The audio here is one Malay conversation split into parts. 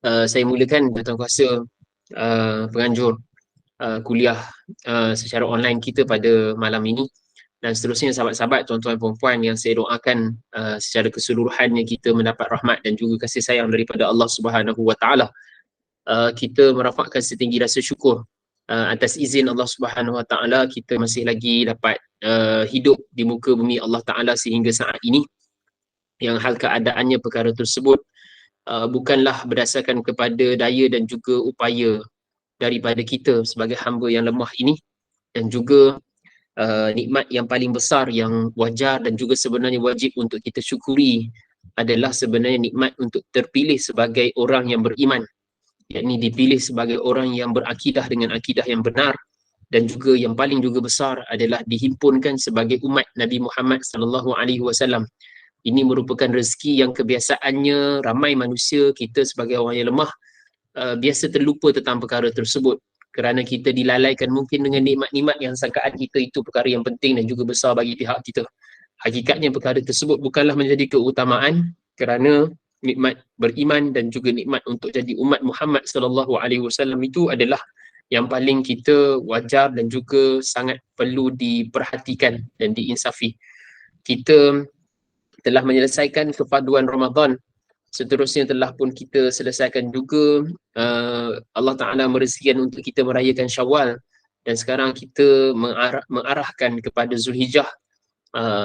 Saya mulakan Tuan Kuasa penganjur kuliah secara online kita pada malam ini, dan seterusnya sahabat-sahabat, tuan-tuan puan-puan yang saya doakan secara keseluruhannya kita mendapat rahmat dan juga kasih sayang daripada Allah Subhanahu Wa Taala. Kita merafakkan setinggi rasa syukur atas izin Allah Subhanahu Wa Taala kita masih lagi dapat hidup di muka bumi Allah Taala sehingga saat ini, yang hal keadaannya perkara tersebut bukanlah berdasarkan kepada daya dan juga upaya daripada kita sebagai hamba yang lemah ini, dan juga nikmat yang paling besar yang wajar dan juga sebenarnya wajib untuk kita syukuri adalah sebenarnya nikmat untuk terpilih sebagai orang yang beriman, yakni dipilih sebagai orang yang berakidah dengan akidah yang benar, dan juga yang paling juga besar adalah dihimpunkan sebagai umat Nabi Muhammad sallallahu alaihi wasallam. Ini merupakan rezeki yang kebiasaannya ramai manusia kita sebagai orang yang lemah biasa terlupa tentang perkara tersebut, kerana kita dilalaikan mungkin dengan nikmat-nikmat yang sangkaan kita itu perkara yang penting dan juga besar bagi pihak kita. Hakikatnya perkara tersebut bukanlah menjadi keutamaan, kerana nikmat beriman dan juga nikmat untuk jadi umat Muhammad sallallahu alaihi wasallam itu adalah yang paling kita wajar dan juga sangat perlu diperhatikan dan diinsafi. Kita telah menyelesaikan kefaduan Ramadan, seterusnya telah pun kita selesaikan juga Allah Ta'ala merezekikan untuk kita merayakan Syawal, dan sekarang kita mengarahkan kepada Zulhijjah.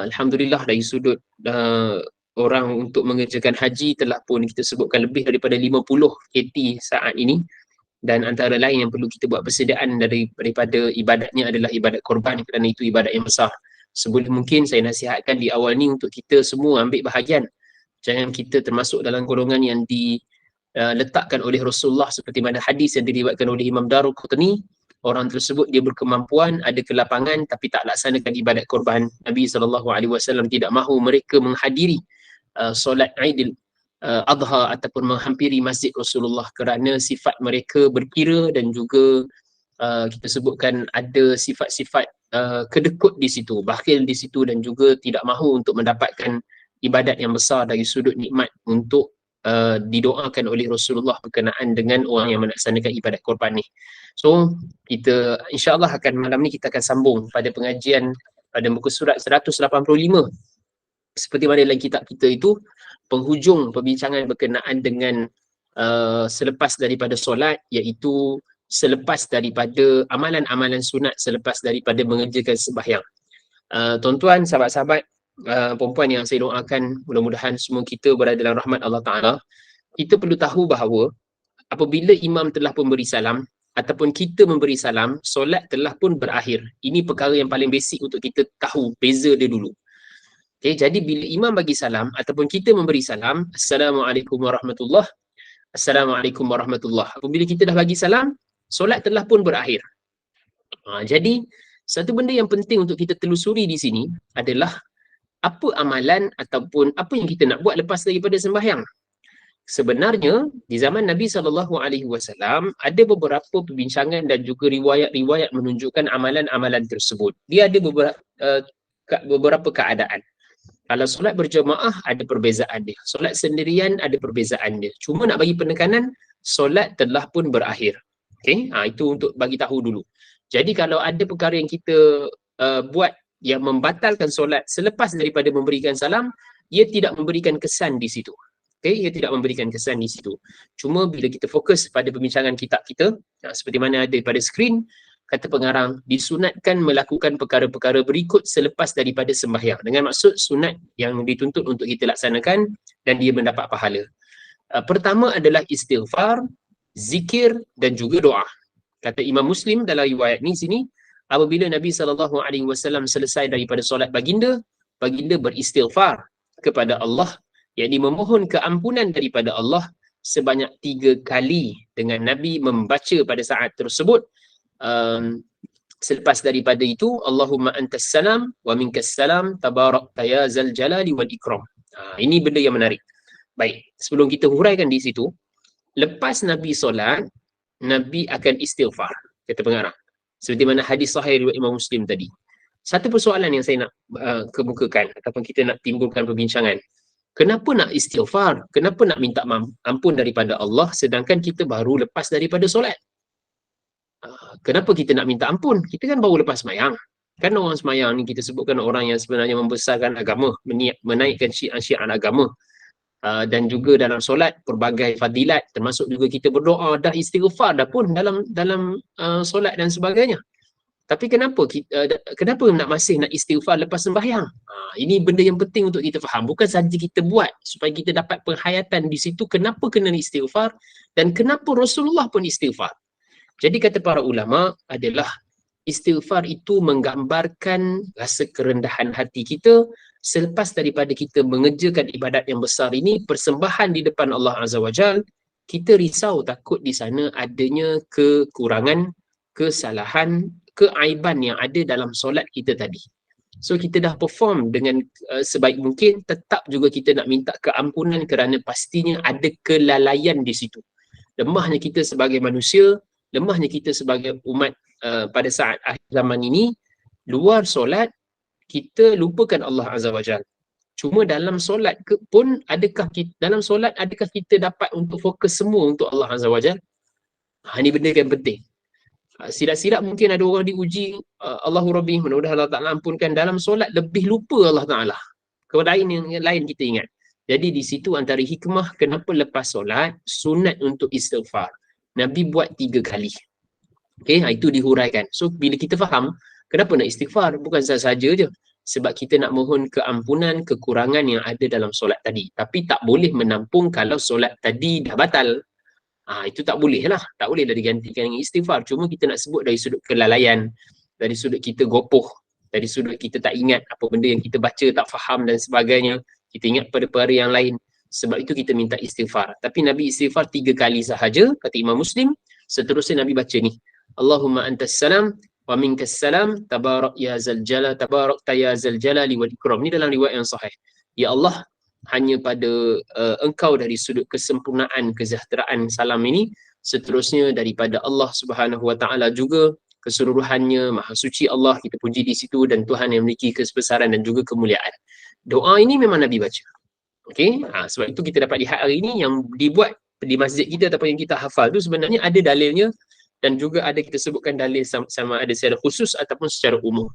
Alhamdulillah dari sudut orang untuk mengerjakan haji telah pun kita sebutkan lebih daripada 50 KT saat ini, dan antara lain yang perlu kita buat persediaan daripada ibadatnya adalah ibadat korban, kerana itu ibadat yang besar. Sebelum mungkin saya nasihatkan di awal ni untuk kita semua ambil bahagian. Jangan kita termasuk dalam golongan yang diletakkan oleh Rasulullah seperti mana hadis yang diriwayatkan oleh Imam Daruqutni. Orang tersebut dia berkemampuan, ada kelapangan tapi tak laksanakan ibadat korban. Nabi SAW tidak mahu mereka menghadiri solat Aidil Adha ataupun menghampiri masjid Rasulullah, kerana sifat mereka berkira dan juga kita sebutkan ada sifat-sifat kedekut di situ, bakhil di situ, dan juga tidak mahu untuk mendapatkan ibadat yang besar dari sudut nikmat untuk didoakan oleh Rasulullah berkenaan dengan orang yang melaksanakan ibadat korban ni. So kita insya-Allah akan malam ni kita akan sambung pada pengajian pada muka surat 185. Seperti mana dalam kitab kita itu, penghujung perbincangan berkenaan dengan selepas daripada solat, iaitu selepas daripada amalan-amalan sunat selepas daripada mengerjakan sembahyang. Tuan-tuan, sahabat-sahabat, perempuan yang saya doakan, mudah-mudahan semua kita berada dalam rahmat Allah Ta'ala. Kita perlu tahu bahawa apabila imam telah pun beri salam ataupun kita memberi salam, solat telah pun berakhir. Ini perkara yang paling basic untuk kita tahu beza dia dulu. Okay, jadi bila imam bagi salam ataupun kita memberi salam, Assalamualaikum warahmatullahi, Assalamualaikum warahmatullahi. Apabila kita dah bagi salam, solat telah pun berakhir. Jadi satu benda yang penting untuk kita telusuri di sini adalah apa amalan ataupun apa yang kita nak buat lepas daripada sembahyang. Sebenarnya di zaman Nabi SAW ada beberapa perbincangan dan juga riwayat-riwayat menunjukkan amalan-amalan tersebut. Dia ada beberapa keadaan. Kalau solat berjemaah ada perbezaan dia, solat sendirian ada perbezaan dia. Cuma nak bagi penekanan, solat telah pun berakhir. Okay? Itu untuk bagi tahu dulu. Jadi kalau ada perkara yang kita buat yang membatalkan solat selepas daripada memberikan salam, ia tidak memberikan kesan di situ. Okay? Ia tidak memberikan kesan di situ. Cuma bila kita fokus pada perbincangan kitab kita, seperti mana ada pada skrin, kata pengarang, disunatkan melakukan perkara-perkara berikut selepas daripada sembahyang. Dengan maksud sunat yang dituntut untuk kita laksanakan dan dia mendapat pahala. Pertama adalah istighfar, zikir dan juga doa. Kata Imam Muslim dalam riwayat ni sini, apabila Nabi SAW selesai daripada solat baginda, baginda beristighfar kepada Allah, yakni memohon keampunan daripada Allah sebanyak 3 kali dengan Nabi membaca pada saat tersebut. Selepas daripada itu, Allahumma antas salam wa minkas salam tabarakta ya zal jalali wal ikram. Ini benda yang menarik. Baik, sebelum kita huraikan di situ, lepas Nabi solat, Nabi akan istighfar, kata pengarang. Seperti mana hadis sahih riwayat Imam Muslim tadi. Satu persoalan yang saya nak kemukakan ataupun kita nak timbulkan perbincangan. Kenapa nak istighfar? Kenapa nak minta ampun daripada Allah sedangkan kita baru lepas daripada solat? Kenapa kita nak minta ampun? Kita kan baru lepas semayang. Kan orang semayang ni kita sebutkan orang yang sebenarnya membesarkan agama, menaikkan syiar-syiar agama. Dan juga dalam solat pelbagai fadilat, termasuk juga kita berdoa, dah istighfar dah pun dalam solat dan sebagainya. Tapi kenapa masih nak istighfar lepas sembahyang? Ini benda yang penting untuk kita faham. Bukan sahaja kita buat supaya kita dapat penghayatan di situ kenapa kena istighfar dan kenapa Rasulullah pun istighfar. Jadi kata para ulama adalah istighfar itu menggambarkan rasa kerendahan hati kita selepas daripada kita mengerjakan ibadat yang besar ini, persembahan di depan Allah Azza wa Jal, kita risau takut di sana adanya kekurangan, kesalahan, keaiban yang ada dalam solat kita tadi. So kita dah perform dengan sebaik mungkin, tetap juga kita nak minta keampunan kerana pastinya ada kelalaian di situ. Lemahnya kita sebagai manusia, lemahnya kita sebagai umat pada saat akhir zaman ini, luar solat kita lupakan Allah Azza wa Jalla. Cuma dalam solat pun adakah kita dapat untuk fokus semua untuk Allah Azza wa Jalla? Ini benda yang penting. Silap-silap mungkin ada orang diuji Allahu Rabbi, mudah-mudahan Allah Ta'ala ampunkan, dalam solat lebih lupa Allah Ta'ala. Kepada yang lain kita ingat. Jadi di situ antara hikmah kenapa lepas solat sunat untuk istighfar. Nabi buat 3 kali. Okay, itu dihuraikan. So bila kita faham kenapa nak istighfar, bukan sahaja je sebab kita nak mohon keampunan kekurangan yang ada dalam solat tadi. Tapi tak boleh menampung kalau solat tadi dah batal. Itu tak boleh lah. Tak boleh dah digantikan dengan istighfar. Cuma kita nak sebut dari sudut kelalaian, dari sudut kita gopoh, dari sudut kita tak ingat apa benda yang kita baca, tak faham dan sebagainya. Kita ingat pada perkara yang lain. Sebab itu kita minta istighfar. Tapi Nabi istighfar 3 kali sahaja, kata Imam Muslim. Seterusnya Nabi baca ni, Allahumma antas salam wa minkas salam tabarak ya zal jalal tabarakta ya zal jalali wal ikram. Ni dalam riwayat yang sahih. Ya Allah, hanya pada engkau dari sudut kesempurnaan kesejahteraan salam ini, seterusnya daripada Allah Subhanahu wa taala juga keseluruhannya, maha suci Allah, kita puji di situ, dan Tuhan yang memiliki kebesaran dan juga kemuliaan. Doa ini memang Nabi baca. Okey, sebab itu kita dapat lihat hari ini yang dibuat di masjid kita ataupun yang kita hafal tu sebenarnya ada dalilnya, dan juga ada kita sebutkan dalil sama ada secara khusus ataupun secara umum.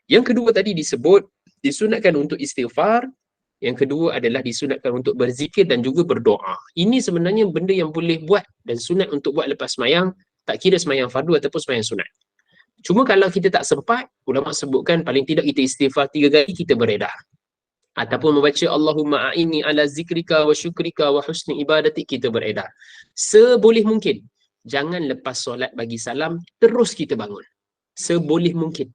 Yang kedua tadi disebut disunatkan untuk istighfar, yang kedua adalah disunatkan untuk berzikir dan juga berdoa. Ini sebenarnya benda yang boleh buat dan sunat untuk buat lepas semayang, tak kira semayang fardu ataupun semayang sunat. Cuma kalau kita tak sempat, ulama sebutkan paling tidak kita istighfar 3 kali, kita beredar. Ataupun membaca Allahumma a'inni ala zikrika wa syukrika wa husni ibadatik, kita beredar. Seboleh mungkin, jangan lepas solat bagi salam, terus kita bangun. Seboleh mungkin.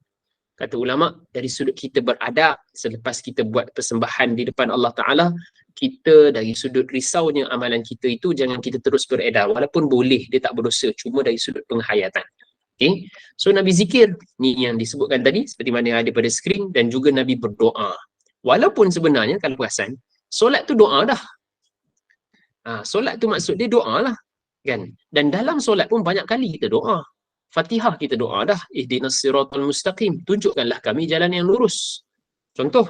Kata ulama, dari sudut kita beradab, selepas kita buat persembahan di depan Allah Ta'ala, kita dari sudut risaunya amalan kita itu, jangan kita terus beredar. Walaupun boleh, dia tak berdosa, cuma dari sudut penghayatan. Okay? So Nabi zikir, ni yang disebutkan tadi, seperti mana yang ada pada skrin, dan juga Nabi berdoa. Walaupun sebenarnya kalau perasan, solat tu doa dah. Solat tu maksud dia doa lah. Kan? Dan dalam solat pun banyak kali kita doa. Fatihah kita doa dah, ihdinas siratal mustaqim, tunjukkanlah kami jalan yang lurus. Contoh,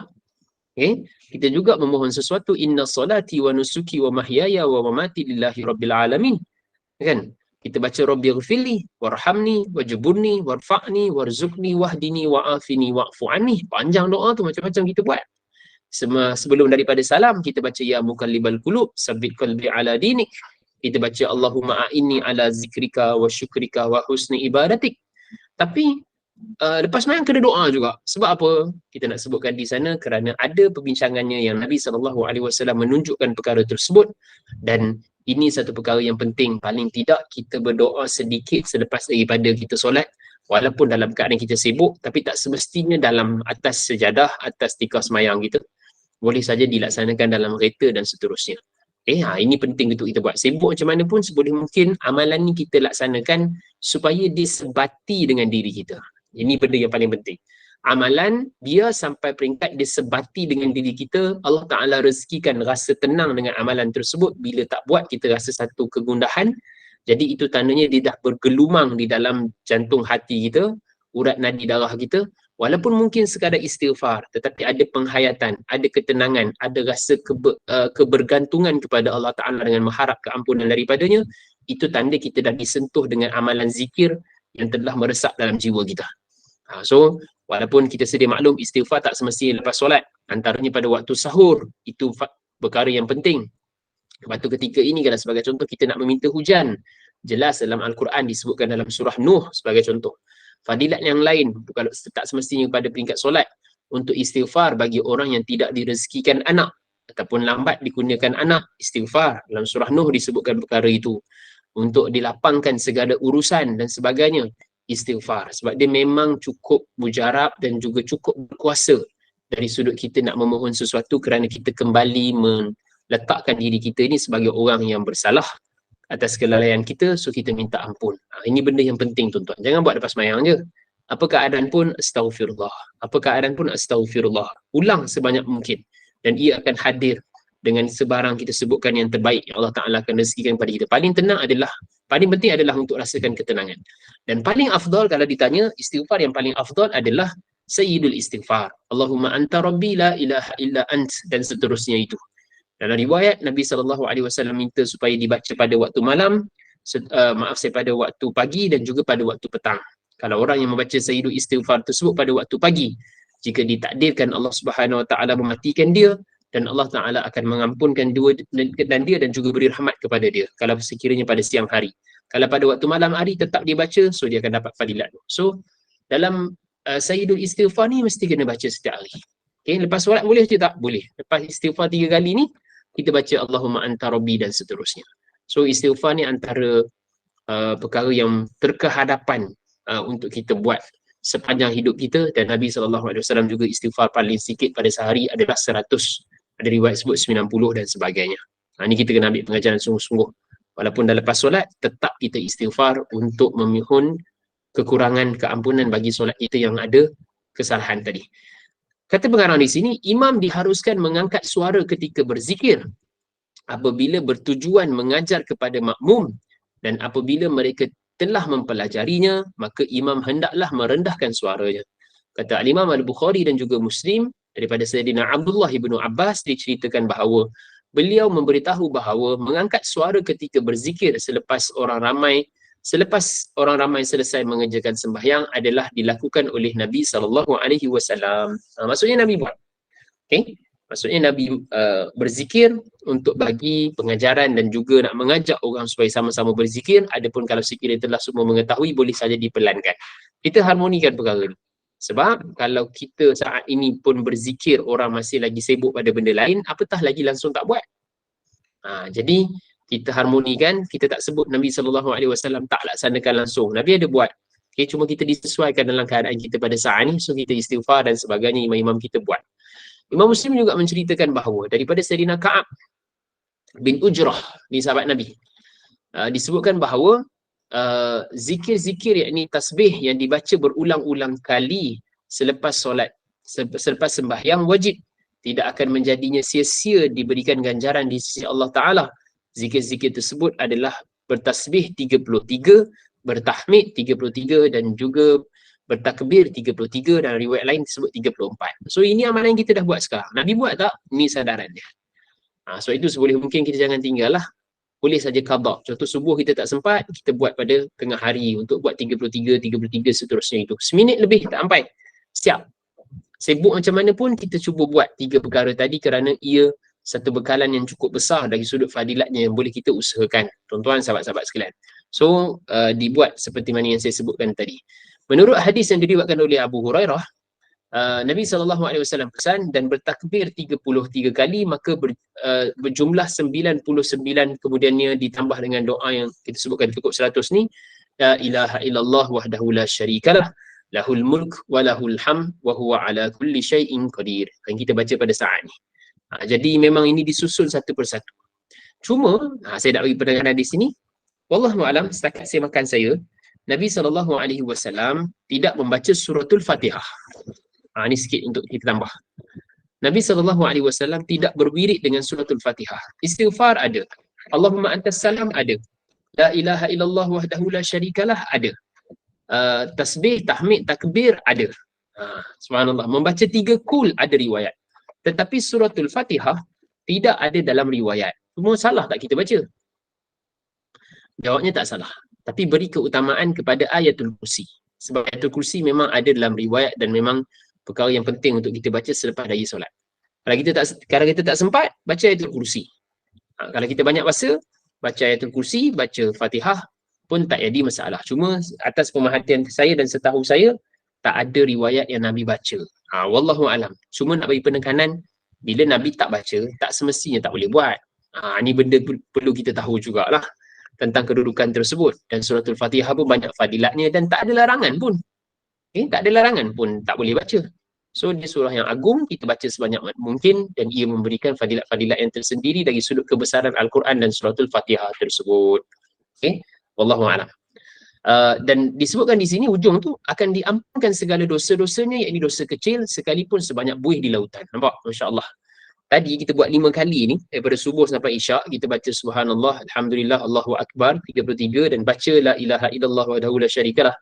okay? Kita juga memohon sesuatu, inna salati wa nusuki wa mahyaya wa mamati lillahi rabbil alamin. Kan? Kita baca rabbighfirli warhamni wajburni warfa'ni warzuqni wahdini wa'afini wa'fu anni. Panjang doa tu, macam-macam kita buat. Sebelum daripada salam kita baca ya muqallibal qulub sabbit qalbi ala dinik. Kita baca Allahumma a'inni ala zikrika wa syukrika wa husni ibadatik. Tapi lepas sembahyang kena doa juga. Sebab apa? Kita nak sebutkan di sana kerana ada perbincangannya yang Nabi SAW menunjukkan perkara tersebut, dan ini satu perkara yang penting. Paling tidak kita berdoa sedikit selepas daripada kita solat, walaupun dalam keadaan kita sibuk, tapi tak semestinya dalam atas sejadah, atas tikar sembahyang kita. Boleh saja dilaksanakan dalam kereta dan seterusnya. Ini penting untuk kita buat. Sibuk macam mana pun, seboleh mungkin amalan ni kita laksanakan supaya dia sebati dengan diri kita. Ini benda yang paling penting. Amalan biar sampai peringkat dia sebati dengan diri kita. Allah Ta'ala rezekikan rasa tenang dengan amalan tersebut. Bila tak buat, kita rasa satu kegundahan. Jadi itu tandanya dia dah bergelumang di dalam jantung hati kita, urat nadi darah kita. Walaupun mungkin sekadar istighfar, tetapi ada penghayatan, ada ketenangan, ada rasa kebergantungan kepada Allah Ta'ala dengan mengharap keampunan daripadanya, itu tanda kita dah disentuh dengan amalan zikir yang telah meresap dalam jiwa kita. So, walaupun kita sedia maklum istighfar tak semestinya lepas solat, antaranya pada waktu sahur, itu perkara yang penting. Lepas tu ketika ini, kalau sebagai contoh kita nak meminta hujan, jelas dalam Al-Quran disebutkan dalam surah Nuh sebagai contoh. Fadilat yang lain, kalau tak semestinya pada peringkat solat, untuk istighfar bagi orang yang tidak direzekikan anak ataupun lambat dikurniakan anak, istighfar. Dalam surah Nuh disebutkan perkara itu. Untuk dilapangkan segala urusan dan sebagainya, istighfar. Sebab dia memang cukup mujarab dan juga cukup berkuasa dari sudut kita nak memohon sesuatu, kerana kita kembali meletakkan diri kita ini sebagai orang yang bersalah atas kelalaian kita, so kita minta ampun. Ini benda yang penting tuan-tuan. Jangan buat lepas mayang je. Apa keadaan pun astaghfirullah. Apa keadaan pun astaghfirullah. Ulang sebanyak mungkin. Dan ia akan hadir dengan sebarang kita sebutkan yang terbaik yang Allah Ta'ala akan rezekikan kepada kita. Paling tenang adalah, paling penting adalah untuk rasakan ketenangan. Dan paling afdal kalau ditanya, istighfar yang paling afdal adalah Sayyidul Istighfar. Allahumma anta rabbi la ilaha illa ant, dan seterusnya itu. Dalam riwayat, Nabi SAW minta supaya dibaca pada waktu malam, pada waktu pagi dan juga pada waktu petang. Kalau orang yang membaca Sayyidul Istighfar tersebut pada waktu pagi, jika ditakdirkan Allah Subhanahu Wa Taala mematikan dia, dan Allah Ta'ala akan mengampunkan dia dan juga beri rahmat kepada dia kalau sekiranya pada siang hari. Kalau pada waktu malam hari tetap dia baca, so dia akan dapat fadilat. So dalam Sayyidul Istighfar ni mesti kena baca setiap hari. Okay, lepas solat boleh ke tak? Boleh. Lepas istighfar 3 kali ni, kita baca Allahumma anta rabbi dan seterusnya. So istighfar ni antara perkara yang terkehadapan untuk kita buat sepanjang hidup kita, dan Nabi SAW juga istighfar paling sikit pada sehari adalah 100. Ada riwayat sebut 90 dan sebagainya. Ini kita kena ambil pengajaran sungguh-sungguh. Walaupun dah lepas solat, tetap kita istighfar untuk memohon kekurangan keampunan bagi solat kita yang ada kesalahan tadi. Kata pengarang di sini, imam diharuskan mengangkat suara ketika berzikir apabila bertujuan mengajar kepada makmum, dan apabila mereka telah mempelajarinya, maka imam hendaklah merendahkan suaranya. Kata Al-Imam Al-Bukhari dan juga Muslim, daripada Sayyidina Abdullah ibnu Abbas, diceritakan bahawa beliau memberitahu bahawa mengangkat suara ketika berzikir selepas orang ramai selesai mengerjakan sembahyang adalah dilakukan oleh Nabi SAW. Maksudnya Nabi buat. Okay? Maksudnya Nabi berzikir untuk bagi pengajaran dan juga nak mengajak orang supaya sama-sama berzikir. Adapun kalau sekiranya telah semua mengetahui, boleh saja dipelankan. Kita harmonikan perkara ini. Sebab kalau kita saat ini pun berzikir, orang masih lagi sibuk pada benda lain, apatah lagi langsung tak buat. Jadi kita harmonikan, kita tak sebut Nabi SAW tak laksanakan langsung. Nabi ada buat. Okay, cuma kita disesuaikan dalam keadaan kita pada saat ini, so kita istighfar dan sebagainya, imam-imam kita buat. Imam Muslim juga menceritakan bahawa daripada Sayyidina Ka'ab bin Ujrah, ni sahabat Nabi, disebutkan bahawa zikir-zikir, yakni tasbih yang dibaca berulang-ulang kali selepas solat, selepas sembahyang wajib, tidak akan menjadinya sia-sia diberikan ganjaran di sisi Allah Ta'ala. Zikir-zikir tersebut adalah bertasbih 33, bertahmid 33 dan juga bertakbir 33, dan riwayat lain disebut 34. So ini amalan yang kita dah buat sekarang. Nabi buat tak? Ni sadaran dia. So itu seboleh mungkin kita jangan tinggal lah. Boleh saja qada. Contoh subuh kita tak sempat, kita buat pada tengah hari untuk buat 33 seterusnya itu. Seminit lebih tak sampai. Siap. Sibuk macam mana pun kita cuba buat 3 perkara tadi, kerana ia satu bekalan yang cukup besar dari sudut fadilatnya yang boleh kita usahakan. Tuan-tuan, sahabat-sahabat sekalian. So dibuat seperti mana yang saya sebutkan tadi. Menurut hadis yang diriwayatkan oleh Abu Hurairah, Nabi SAW pesan, dan bertakbir 33 kali, maka berjumlah 99, kemudiannya ditambah dengan doa yang kita sebutkan cukup 100 ni, la ilaha illallah wahdahu la syarikalah, lahul mulk wa lahul hamd wa huwa ala kulli syai'in qadir. Yang kita baca pada saat ni. Jadi memang ini disusun satu persatu. Cuma saya nak bagi pendengaran di sini, wallahu alam, setakat saya makan saya, Nabi SAW tidak membaca suratul Fatihah. Ini sikit untuk kita tambah. Nabi SAW tidak berwirid dengan suratul Fatihah. Istighfar ada. Allahumma antas salam ada. La ilaha illallah wahdahu la syarikalah ada. Tasbih, tahmid, takbir ada. Subhanallah. Membaca 3 kul ada riwayat. Tetapi suratul Fatihah tidak ada dalam riwayat. Semua salah tak kita baca? Jawabnya tak salah. Tapi beri keutamaan kepada ayatul kursi. Sebab ayatul kursi memang ada dalam riwayat dan memang perkara yang penting untuk kita baca selepas dari solat. Kalau kita tak sempat, baca ayatul kursi. Kalau kita banyak masa, baca ayatul kursi, baca Fatihah pun tak jadi masalah. Cuma atas pemerhatian saya dan setahu saya, tak ada riwayat yang Nabi baca. Wallahu alam. Cuma nak bagi penekanan, bila Nabi tak baca, tak semestinya tak boleh buat. Ini benda perlu kita tahu jugalah tentang kedudukan tersebut. Dan suratul Fatihah pun banyak fadilatnya dan tak ada larangan pun. Tak ada larangan pun tak boleh baca. So, dia surah yang agung, kita baca sebanyak mungkin dan ia memberikan fadilat-fadilat yang tersendiri dari sudut kebesaran Al-Quran dan suratul Fatihah tersebut. Okay? Wallahu'alam. Dan disebutkan di sini hujung tu akan diampunkan segala dosa-dosanya, iaitu dosa kecil sekalipun sebanyak buih di lautan. Nampak? Masya Allah. Tadi kita buat 5 kali ni, daripada subuh sampai isyak, kita baca subhanallah, alhamdulillah, Allahu Akbar 33 dan baca la ilaha illallah wahdahu la syarikalah.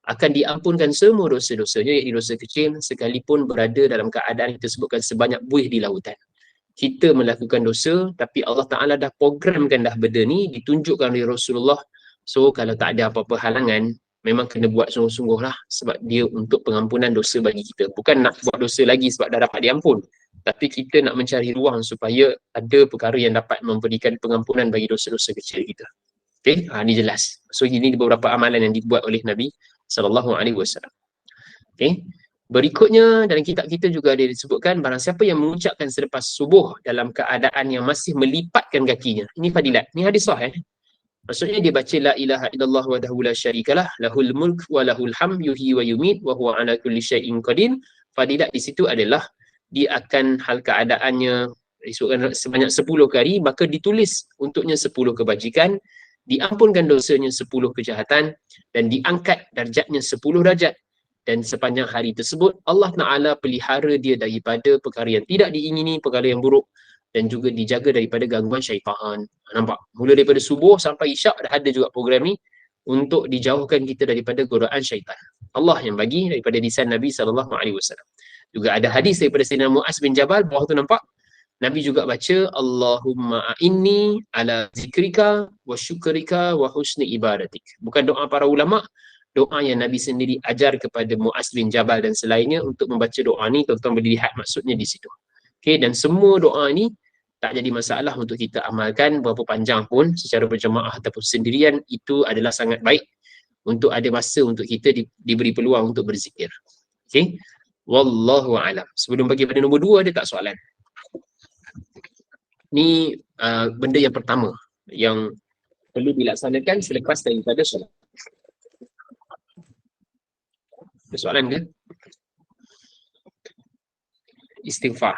Akan diampunkan semua dosa-dosanya, iaitu dosa kecil sekalipun berada dalam keadaan kita sebutkan sebanyak buih di lautan. Kita melakukan dosa, tapi Allah Ta'ala dah programkan dah benda ni, ditunjukkan oleh Rasulullah. So, kalau tak ada apa-apa halangan, memang kena buat sungguh-sungguh lah, sebab dia untuk pengampunan dosa bagi kita. Bukan nak buat dosa lagi sebab dah dapat diampun, tapi kita nak mencari ruang supaya ada perkara yang dapat memberikan pengampunan bagi dosa-dosa kecil kita. Okay, ini jelas. So, ini beberapa amalan yang dibuat oleh Nabi SAW. Okay. Berikutnya dalam kitab kita juga ada disebutkan barang siapa yang mengucapkan selepas subuh dalam keadaan yang masih melipatkan kakinya. Ini fadilat. Ini hadis sahih. Maksudnya dia baca la ilaha illallah wahdahu la syarikalah lahul mulk wa lahul hamd yuhyi wa yumiit wa huwa ala kulli syai'in qadir. Fadilat di situ adalah dia akan hal keadaannya disebutkan sebanyak 10 kali, maka ditulis untuknya 10 kebajikan, diampunkan dosanya 10 kejahatan dan diangkat darjatnya 10 darjat. Dan sepanjang hari tersebut Allah Ta'ala pelihara dia daripada perkara yang tidak diingini, perkara yang buruk, dan juga dijaga daripada gangguan syaitan. Nampak? Mula daripada subuh sampai isyak dah ada juga program ni untuk dijauhkan kita daripada godaan syaitan. Allah yang bagi daripada lisan Nabi SAW. Juga ada hadis daripada Sayyidina Mu'az bin Jabal, bawah tu nampak Nabi juga baca Allahumma a'inni ala zikrika wa syukrika wa husni ibadatik. Bukan doa para ulama', doa yang Nabi sendiri ajar kepada Mu'az bin Jabal dan selainnya untuk membaca doa ni. Tuan-tuan boleh lihat maksudnya di situ. Okay, dan semua doa ni tak jadi masalah untuk kita amalkan berapa panjang pun secara berjemaah ataupun sendirian. Itu adalah sangat baik untuk ada masa untuk kita diberi peluang untuk berzikir. Okay, wallahu a'lam. Sebelum bagi pada nombor 2, ada tak soalan? Ni benda yang pertama yang perlu dilaksanakan selepas daripada solat. Ada soalan ke? Istighfar.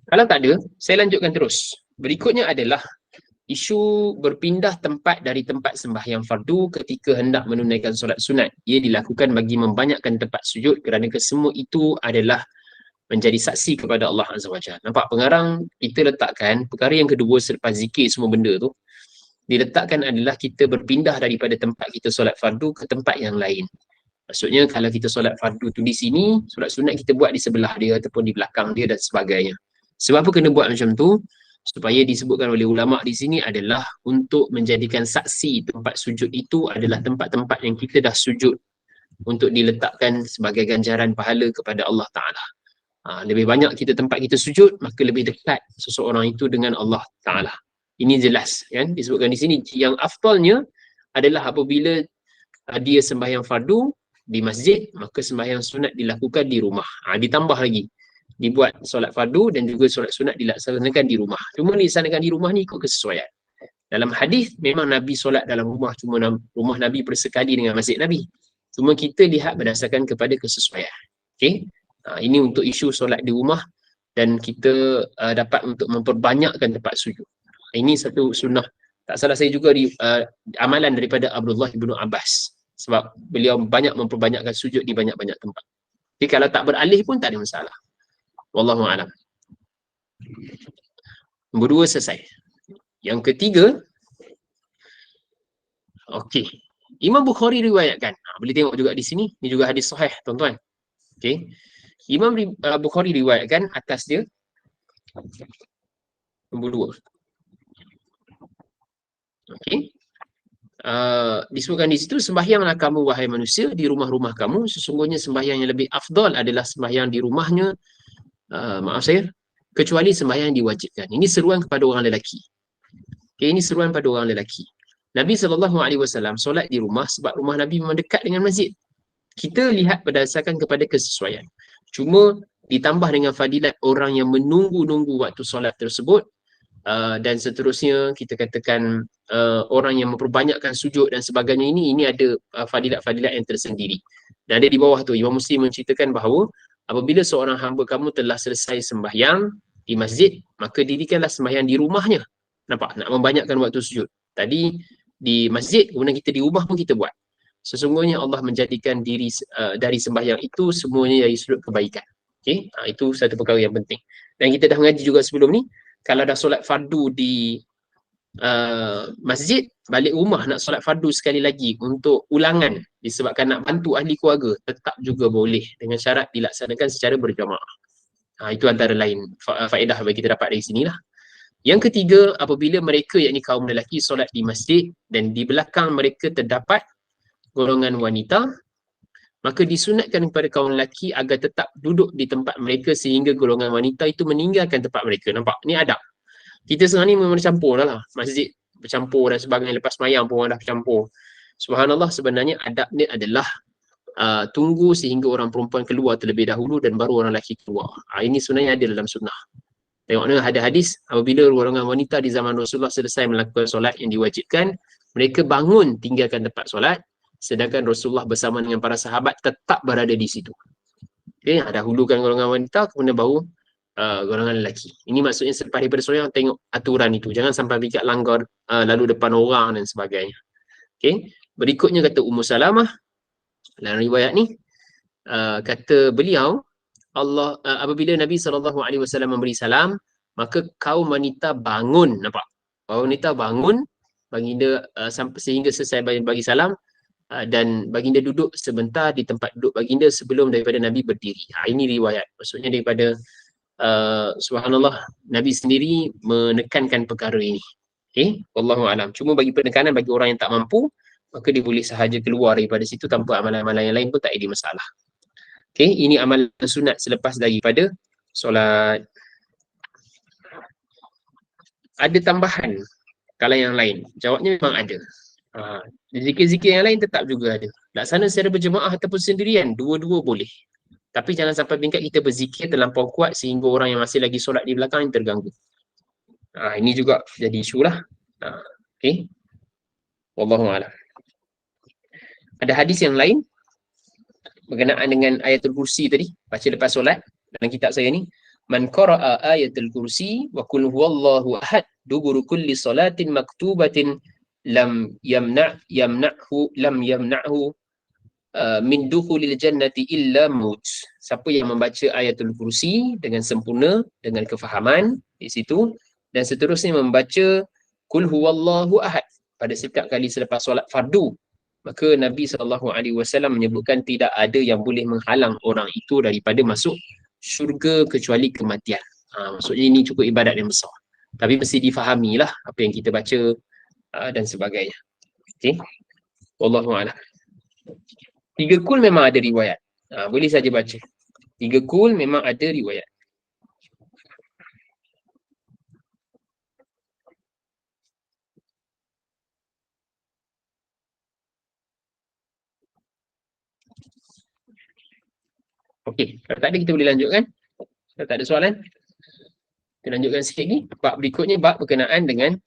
Kalau tak ada, saya lanjutkan terus. Berikutnya adalah isu berpindah tempat dari tempat sembahyang fardu ketika hendak menunaikan solat sunat. Ia dilakukan bagi membanyakkan tempat sujud kerana kesemua itu adalah menjadi saksi kepada Allah Azza wa Jalla. Nampak pengarang kita letakkan perkara yang kedua selepas zikir semua benda tu, diletakkan adalah kita berpindah daripada tempat kita solat fardu ke tempat yang lain. Maksudnya kalau kita solat fardu tu di sini, solat sunat kita buat di sebelah dia ataupun di belakang dia dan sebagainya. Sebab apa kena buat macam tu? Supaya disebutkan oleh ulama' di sini adalah untuk menjadikan saksi tempat sujud itu adalah tempat-tempat yang kita dah sujud untuk diletakkan sebagai ganjaran pahala kepada Allah Ta'ala. Lebih banyak kita tempat kita sujud, maka lebih dekat seseorang itu dengan Allah Ta'ala. Ini jelas kan, disebutkan di sini. Yang afdalnya adalah apabila dia sembahyang fardu di masjid, maka sembahyang sunat dilakukan di rumah. Ditambah lagi, dibuat solat fardu dan juga solat sunat dilaksanakan di rumah. Cuma dilaksanakan di rumah ni ikut kesesuaian. Dalam hadis memang Nabi solat dalam rumah, cuma rumah Nabi bersekali dengan masjid Nabi. Cuma kita lihat berdasarkan kepada kesesuaian. Okey. Ini untuk isu solat di rumah dan kita dapat untuk memperbanyakkan tempat sujud. Ini satu sunnah. Tak salah saya juga di amalan daripada Abdullah bin Abbas. Sebab beliau banyak memperbanyakkan sujud di banyak-banyak tempat. Jadi kalau tak beralih pun tak ada masalah. Wallahu a'lam. Nombor 2 selesai. Yang ketiga, okey. Imam Bukhari riwayatkan. Boleh tengok juga di sini. Ini juga hadis sahih, tuan-tuan. Okey. Imam Bukhari riwayatkan atas dia nombor 2. Okey. Disebutkan di situ, sembahyanglah kamu wahai manusia di rumah-rumah kamu, sesungguhnya sembahyang yang lebih afdal adalah sembahyang di rumahnya, maaf saya, kecuali sembahyang yang diwajibkan. Ini seruan kepada orang lelaki. Okay, ini seruan pada orang lelaki. Nabi SAW solat di rumah sebab rumah Nabi memang dekat dengan masjid. Kita lihat berdasarkan kepada kesesuaian. Cuma ditambah dengan fadilat orang yang menunggu-nunggu waktu solat tersebut, dan seterusnya kita katakan orang yang memperbanyakkan sujud dan sebagainya, ini ada fadilat-fadilat yang tersendiri. Dan ada di bawah tu Imam Muslim menceritakan bahawa apabila seorang hamba kamu telah selesai sembahyang di masjid, maka dirikanlah sembahyang di rumahnya. Nampak? Nak membanyakkan waktu sujud. Tadi di masjid, kemudian kita di rumah pun kita buat. Sesungguhnya Allah menjadikan diri dari sembahyang itu semuanya dari sudut kebaikan. Okay? Itu satu perkara yang penting. Dan kita dah mengaji juga sebelum ni, kalau dah solat fardu di masjid, balik rumah nak solat fardu sekali lagi untuk ulangan disebabkan nak bantu ahli keluarga, tetap juga boleh dengan syarat dilaksanakan secara berjamaah. Itu antara lain faedah bagi kita dapat dari sinilah. Yang ketiga, apabila mereka, yakni kaum lelaki, solat di masjid dan di belakang mereka terdapat golongan wanita, maka disunatkan kepada kaum lelaki agar tetap duduk di tempat mereka sehingga golongan wanita itu meninggalkan tempat mereka. Nampak? Ni adab. Kita sekarang ni memang bercampur dah lah. Masjid bercampur dan sebagainya. Lepas mayang pun orang dah bercampur. Subhanallah, sebenarnya adab ni adalah tunggu sehingga orang perempuan keluar terlebih dahulu dan baru orang lelaki keluar. Ini sebenarnya ada dalam sunnah. Tengoknya ada hadis, apabila golongan wanita di zaman Rasulullah selesai melakukan solat yang diwajibkan, mereka bangun tinggalkan tempat solat, sedangkan Rasulullah bersama dengan para sahabat tetap berada di situ. Okay, dahulukan golongan wanita, kemudian baru golongan lelaki. Ini maksudnya selepas daripada solat, tengok aturan itu. Jangan sampai bikat langgar lalu depan orang dan sebagainya. Okay. Berikutnya kata Ummu Salamah dalam riwayat ni, kata beliau, apabila Nabi SAW memberi salam, maka kaum wanita bangun. Nampak? Kaum wanita bangun, baginda sehingga selesai bagi salam, dan baginda duduk sebentar di tempat duduk baginda sebelum daripada Nabi berdiri. Ini riwayat. Maksudnya daripada subhanallah, Nabi sendiri menekankan perkara ini. Okay? Wallahu alam. Cuma bagi penekanan bagi orang yang tak mampu, maka dia boleh sahaja keluar daripada situ tanpa amalan-amalan yang lain pun tak ada masalah. Okay, ini amalan sunat selepas daripada solat. Ada tambahan kalau yang lain? Jawabnya memang ada. Zikir-zikir yang lain tetap juga ada. Laksana secara berjemaah ataupun sendirian, dua-dua boleh. Tapi jangan sampai tingkat kita berzikir terlampau kuat sehingga orang yang masih lagi solat di belakang yang terganggu. Ini juga jadi isu lah. Okay. Wallahu'alam. Ada hadis yang lain berkenaan dengan ayatul kursi tadi, baca lepas solat. Dalam kitab saya ni, man qara'a ayatul kursi wa qul huwallahu ahad duburu kulli salatin maktubatin lam yamna'hu min dukhulil jannati illa maut. Siapa yang membaca ayatul kursi dengan sempurna, dengan kefahaman di situ, dan seterusnya membaca qul huwallahu ahad pada setiap kali selepas solat fardu, maka Nabi SAW menyebutkan tidak ada yang boleh menghalang orang itu daripada masuk syurga kecuali kematian. Maksudnya ini cukup ibadat yang besar. Tapi mesti difahamilah apa yang kita baca dan sebagainya. Okay. Wallahu'alam. 3 kul memang ada riwayat. Boleh saja baca. 3 kul memang ada riwayat. Okey, kalau tak ada kita boleh lanjutkan. Kalau tak ada soalan, kita lanjutkan sikit lagi. Bab berikutnya, bab berkenaan dengan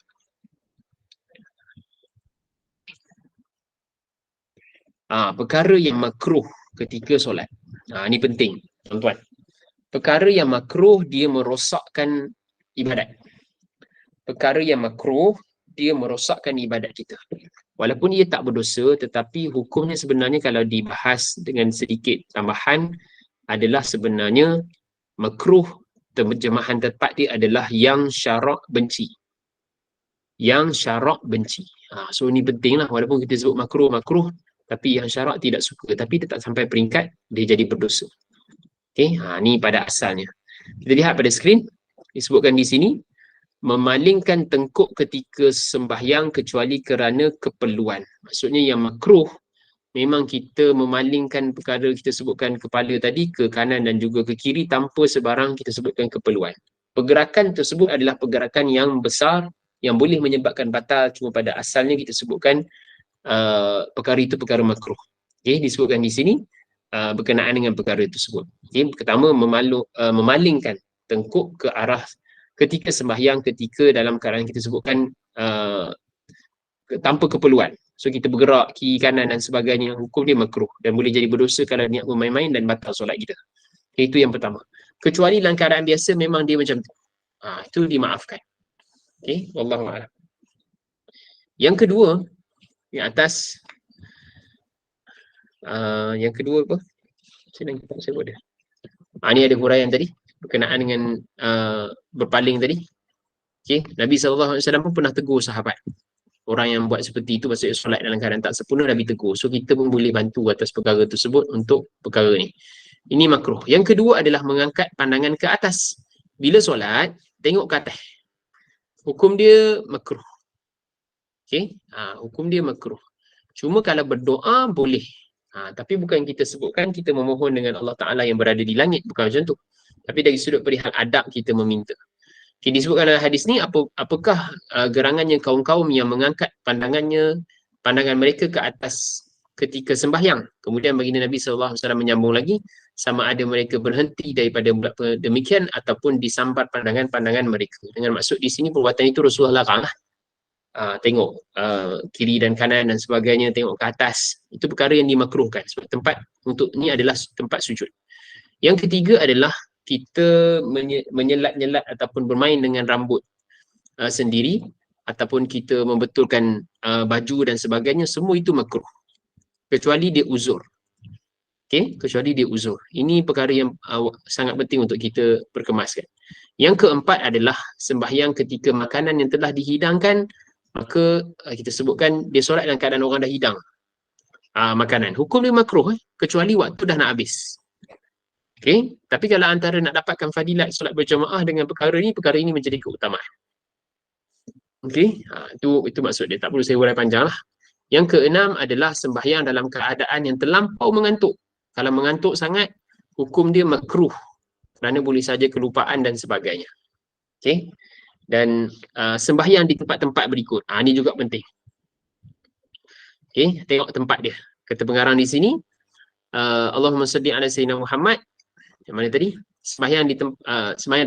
perkara yang makruh ketika solat. Ini penting, tuan-tuan. Perkara yang makruh, dia merosakkan ibadat. Perkara yang makruh, dia merosakkan ibadat kita. Walaupun ia tak berdosa, tetapi hukumnya sebenarnya kalau dibahas dengan sedikit tambahan, adalah sebenarnya makruh. Terjemahan tepat dia adalah yang syarak benci. yang syarak benci. So ni penting lah, walaupun kita sebut makruh, tapi yang syarak tidak suka, tapi dia tak sampai peringkat dia jadi berdosa. Okay, ni pada asalnya. Kita lihat pada skrin, disebutkan di sini, memalingkan tengkuk ketika sembahyang kecuali kerana keperluan. Maksudnya yang makruh, memang kita memalingkan perkara kita sebutkan kepala tadi ke kanan dan juga ke kiri tanpa sebarang kita sebutkan keperluan. Pergerakan tersebut adalah pergerakan yang besar yang boleh menyebabkan batal, cuma pada asalnya kita sebutkan perkara itu perkara makruh. Okay, disebutkan di sini berkenaan dengan perkara tersebut. Okay, pertama, memalingkan tengkuk ke arah ketika sembahyang, ketika dalam keadaan kita sebutkan tanpa keperluan. So kita bergerak kiri kanan dan sebagainya, hukum dia makruh dan boleh jadi berdosa kalau niat bermain-main dan batal solat kita. Okay, itu yang pertama. Kecuali dalam keadaan biasa memang dia macam tu. Itu dimaafkan. Okay, wallahu a'lam. Yang kedua, yang atas, yang kedua apa? Saya buat dia. Ni ada huraian tadi berkenaan dengan berpaling tadi. Okay, Nabi SAW pun pernah tegur sahabat. Orang yang buat seperti itu, maksudnya solat dalam keadaan tak sempurna, Nabi tegur. So kita pun boleh bantu atas perkara tersebut untuk perkara ni. Ini makruh. Yang kedua adalah mengangkat pandangan ke atas. Bila solat, tengok ke atas. Hukum dia makruh. Okay, hukum dia makruh. Cuma kalau berdoa boleh. Tapi bukan kita sebutkan kita memohon dengan Allah Ta'ala yang berada di langit. Bukan macam tu. Tapi dari sudut perihal adab kita meminta. Okay, disebutkan dalam hadis ni, apakah gerangannya kaum-kaum yang mengangkat pandangan mereka ke atas ketika sembahyang. Kemudian baginda Nabi SAW menyambung lagi, sama ada mereka berhenti daripada demikian ataupun disambar pandangan-pandangan mereka. Dengan maksud di sini perbuatan itu Rasulullah larang lah. Tengok kiri dan kanan dan sebagainya, tengok ke atas. Itu perkara yang dimakruhkan. Sebab tempat untuk ni adalah tempat sujud. Yang ketiga adalah kita menyelat-nyelat ataupun bermain dengan rambut sendiri, ataupun kita membetulkan baju dan sebagainya, semua itu makruh. Kecuali dia uzur. Okay? Kecuali dia uzur. Ini perkara yang sangat penting untuk kita perkemaskan. Yang keempat adalah sembahyang ketika makanan yang telah dihidangkan, maka kita sebutkan dia solat dalam keadaan orang dah hidang makanan. Hukum dia makruh, kecuali waktu dah nak habis. Okay? Tapi kalau antara nak dapatkan fadilat solat berjamaah dengan perkara ini menjadi keutamaan. Okay? Itu maksud dia. Tak perlu saya urai panjang lah. Yang keenam adalah sembahyang dalam keadaan yang terlampau mengantuk. Kalau mengantuk sangat, hukum dia makruh. Kerana boleh saja kelupaan dan sebagainya. Okay? Dan sembahyang di tempat-tempat berikut. Ini juga penting. Okay? Tengok tempat dia. Kata pengarang di sini, Allahumma salli ala sayyidina Muhammad. Yang mana tadi? Sembahyang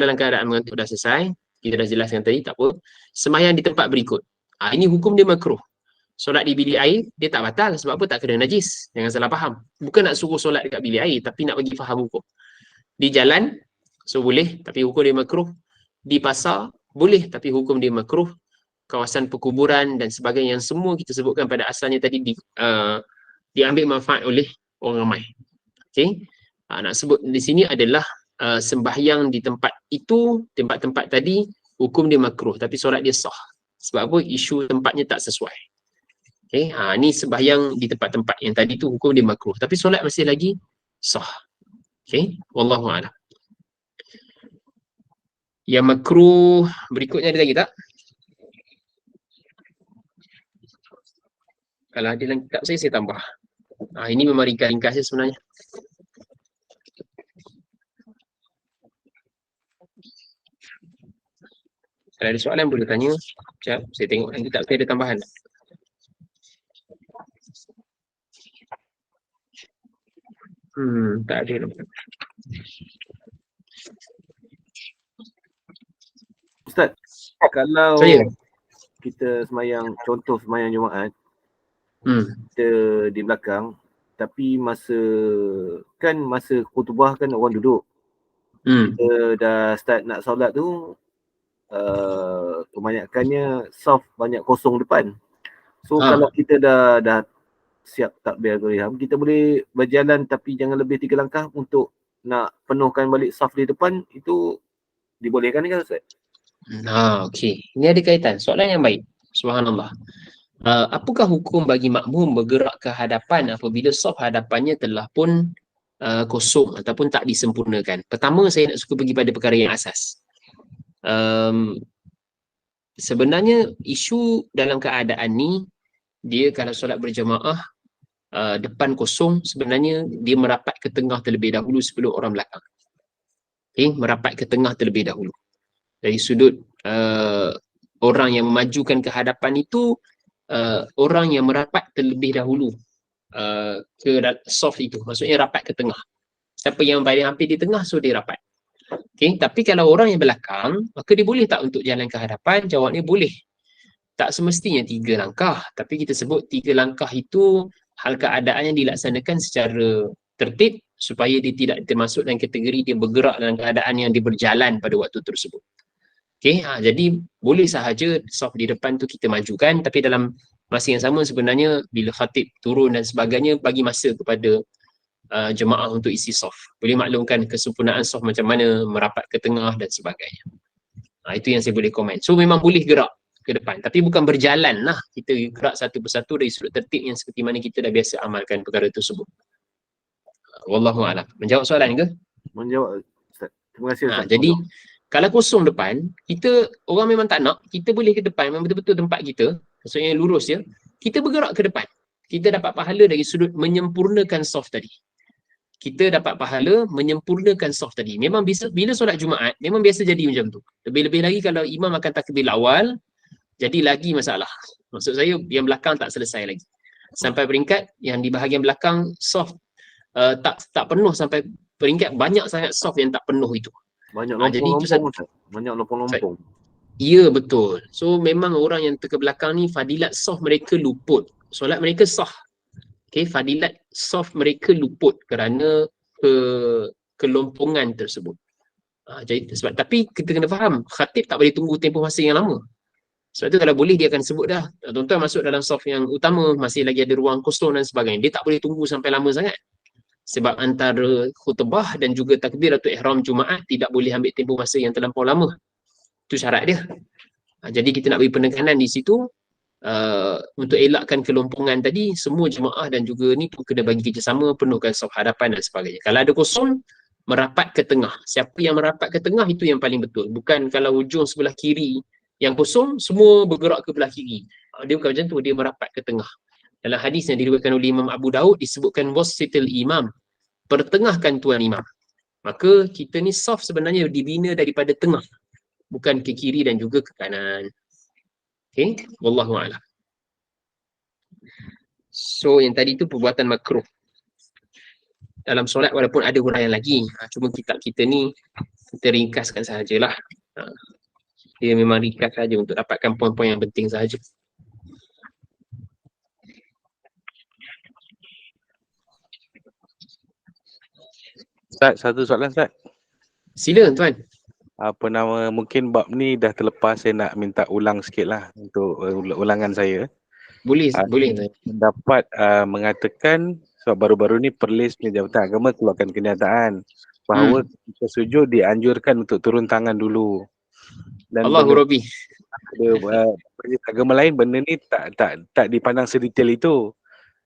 dalam keadaan mengantuk dah selesai. Kita dah jelaskan tadi, tak apa. Sembahyang di tempat berikut. Ini hukum dia makruh. Solat di bilik air, dia tak batal. Sebab apa? Tak kena najis. Jangan salah faham. Bukan nak suruh solat dekat bilik air, tapi nak bagi faham hukum. Di jalan, so boleh, tapi hukum dia makruh. Di pasar, boleh, tapi hukum dia makruh. Kawasan perkuburan dan sebagainya, yang semua kita sebutkan pada asalnya tadi diambil manfaat oleh orang ramai. Okay? Nak sebut di sini adalah sembahyang di tempat itu, tempat-tempat tadi, hukum dia makruh, tapi solat dia sah. Sebab apa? Isu tempatnya tak sesuai. Okay? Ni sembahyang di tempat-tempat yang tadi tu hukum dia makruh, tapi solat masih lagi sah. Okay? Wallahu a'lam. Yang makruh berikutnya ada lagi tak? Kalau ada dalam kitab saya tambah. Ini memang ringkas-ringkasnya sebenarnya. Kalau ada soalan boleh tanya. Sekejap, saya tengok dalam kitab saya ada tambahan. Tak ada. Ustaz, kalau kita semayang, contoh semayang Jumaat, kita di belakang, tapi masa khutbah kan orang duduk. Kita dah start nak solat tu, kebanyakannya saf banyak kosong depan. So kalau kita dah siap takbiratul ihram, kita boleh berjalan tapi jangan lebih 3 langkah untuk nak penuhkan balik saf di depan. Itu dibolehkan kan Ustaz? Okey. Ini ada kaitan. Soalan yang baik. Subhanallah. Apakah hukum bagi makmum bergerak ke hadapan apabila saf hadapannya telah pun kosong ataupun tak disempurnakan? Pertama, saya nak suka pergi pada perkara yang asas. Sebenarnya isu dalam keadaan ni, dia kalau solat berjemaah depan kosong, sebenarnya dia merapat ke tengah terlebih dahulu sebelum orang belakang. Okay, merapat ke tengah terlebih dahulu. Dari sudut orang yang memajukan ke hadapan itu, orang yang merapat terlebih dahulu ke soft itu, maksudnya rapat ke tengah. Siapa yang paling hampir di tengah, so dia rapat. Okay, tapi kalau orang yang belakang, maka dia boleh tak untuk jalan ke hadapan? Jawabnya boleh. Tak semestinya 3 langkah, tapi kita sebut 3 langkah itu hal keadaan yang dilaksanakan secara tertib supaya dia tidak termasuk dalam kategori dia bergerak dalam keadaan yang dia berjalan pada waktu tersebut. Okay, jadi boleh sahaja soft di depan tu kita majukan, tapi dalam masa yang sama sebenarnya bila khatib turun dan sebagainya, bagi masa kepada jemaah untuk isi soft. Boleh maklumkan kesempurnaan soft macam mana, merapat ke tengah dan sebagainya. Itu yang saya boleh komen. So memang boleh gerak ke depan, tapi bukan berjalan lah. Kita gerak satu persatu dari sudut tertib yang seperti mana kita dah biasa amalkan perkara tersebut. Wallahu'alam. Menjawab soalan ke? Menjawab, Ustaz. Terima kasih, Ustaz. Jadi, kalau kosong depan, kita orang memang tak nak, kita boleh ke depan, memang betul-betul tempat kita, maksudnya lurus je, kita bergerak ke depan. Kita dapat pahala dari sudut menyempurnakan soft tadi. Kita dapat pahala menyempurnakan soft tadi. Memang bila solat Jumaat, memang biasa jadi macam tu. Lebih-lebih lagi kalau imam akan takbir awal, jadi lagi masalah. Maksud saya, yang belakang tak selesai lagi. Sampai peringkat yang di bahagian belakang soft tak penuh, sampai peringkat banyak sangat soft yang tak penuh itu. Banyak lompong-lompong, Ustaz. Banyak lompong-lompong. Ya, betul. So memang orang yang ke belakang ni fadilat soft mereka luput. Solat mereka sah. Okay, fadilat soft mereka luput kerana kelompongan tersebut. Jadi sebab, tapi kita kena faham, khatib tak boleh tunggu tempoh masa yang lama. Sebab tu kalau boleh dia akan sebut dah, tuan-tuan masuk dalam soft yang utama, masih lagi ada ruang kosong dan sebagainya. Dia tak boleh tunggu sampai lama sangat. Sebab antara khutbah dan juga takbiratul ihram Jumaat tidak boleh ambil tempoh masa yang terlampau lama. Itu syarat dia. Jadi kita nak beri penekanan di situ untuk elakkan kelompongan tadi. Semua jemaah dan juga ni pun kena bagi kerjasama, penuhkan saf hadapan dan sebagainya. Kalau ada kosong, merapat ke tengah. Siapa yang merapat ke tengah itu yang paling betul. Bukan kalau hujung sebelah kiri yang kosong, semua bergerak ke belah kiri. Dia bukan macam tu, dia merapat ke tengah. Dalam hadis yang diriwayatkan oleh Imam Abu Daud disebutkan wassitul imam, pertengahkan tuan imam. Maka kita ni saf sebenarnya dibina daripada tengah, bukan ke kiri dan juga ke kanan. Okay, wallahu a'lam. So yang tadi tu perbuatan makruh dalam solat, walaupun ada huraian lagi, cuma kitab kita ni kita ringkaskan sahajalah. Dia memang ringkas saja untuk dapatkan poin-poin yang penting sahaja. Ustaz, satu soalan Ustaz. Sila tuan. Apa nama, mungkin bab ni dah terlepas, saya nak minta ulang sikit lah untuk ulangan saya. Boleh, boleh. Dapat mengatakan, sebab baru-baru ni Perlis Jabatan Agama keluarkan kenyataan bahawa kita sujud dianjurkan untuk turun tangan dulu. Dan Allahu Rabbi. Agama lain benda ni tak dipandang sedetail itu.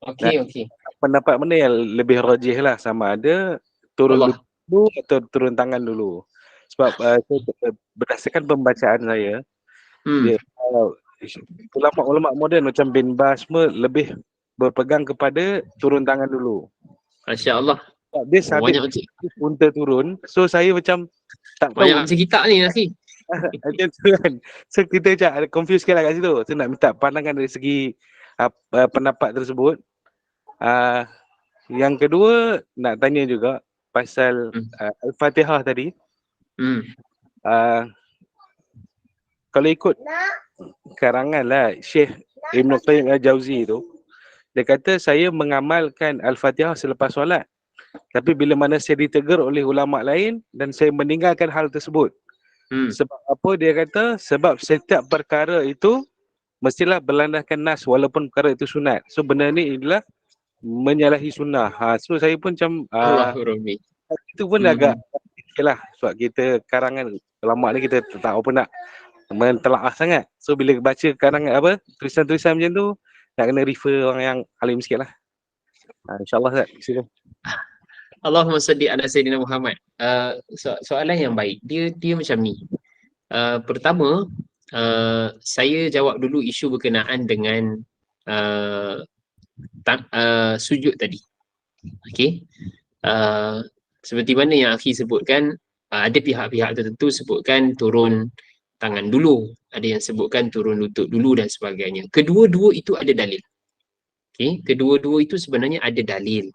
Okey. Pendapat mana yang lebih rajih lah, sama ada turun dulu atau turun tangan dulu. Sebab berdasarkan pembacaan saya, ulama-ulama moden macam bin Baz semua lebih berpegang kepada turun tangan dulu. Masya-Allah. Dia sabit unta turun. So saya macam tak tahu. Banyak macam kita ni akhi. Macam tu kan. So kita macam ada confuse sikit lah kat situ. So nak minta pandangan dari segi pendapat tersebut. Yang kedua nak tanya juga pasal Al-Fatihah tadi. Kalau ikut karangan lah Syekh Ibn Qayyim Al-Jauzi tu, dia kata saya mengamalkan Al-Fatihah selepas solat, tapi bila mana saya ditegur oleh ulama lain dan saya meninggalkan hal tersebut. Sebab apa? Dia kata sebab setiap perkara itu mestilah berlandaskan nas walaupun perkara itu sunat. So benda ni adalah menyalahi sunnah. So saya pun macam itu pun agak lah, sebab kita karangan ulama ni kita tak apa nak mentelaah sangat. So bila baca karangan apa tulisan-tulisan macam tu, nak kena refer orang yang alim sikit lah. InsyaAllah Ustaz, silakan. Allahumma salli ala Sayyidina Muhammad. Soalan yang baik. Dia macam ni. Pertama, saya jawab dulu isu berkenaan dengan sujud tadi. Okey. Seperti mana yang akhi sebutkan, ada pihak-pihak tertentu sebutkan turun tangan dulu, ada yang sebutkan turun lutut dulu dan sebagainya. Kedua-dua itu ada dalil. Okey, kedua-dua itu sebenarnya ada dalil.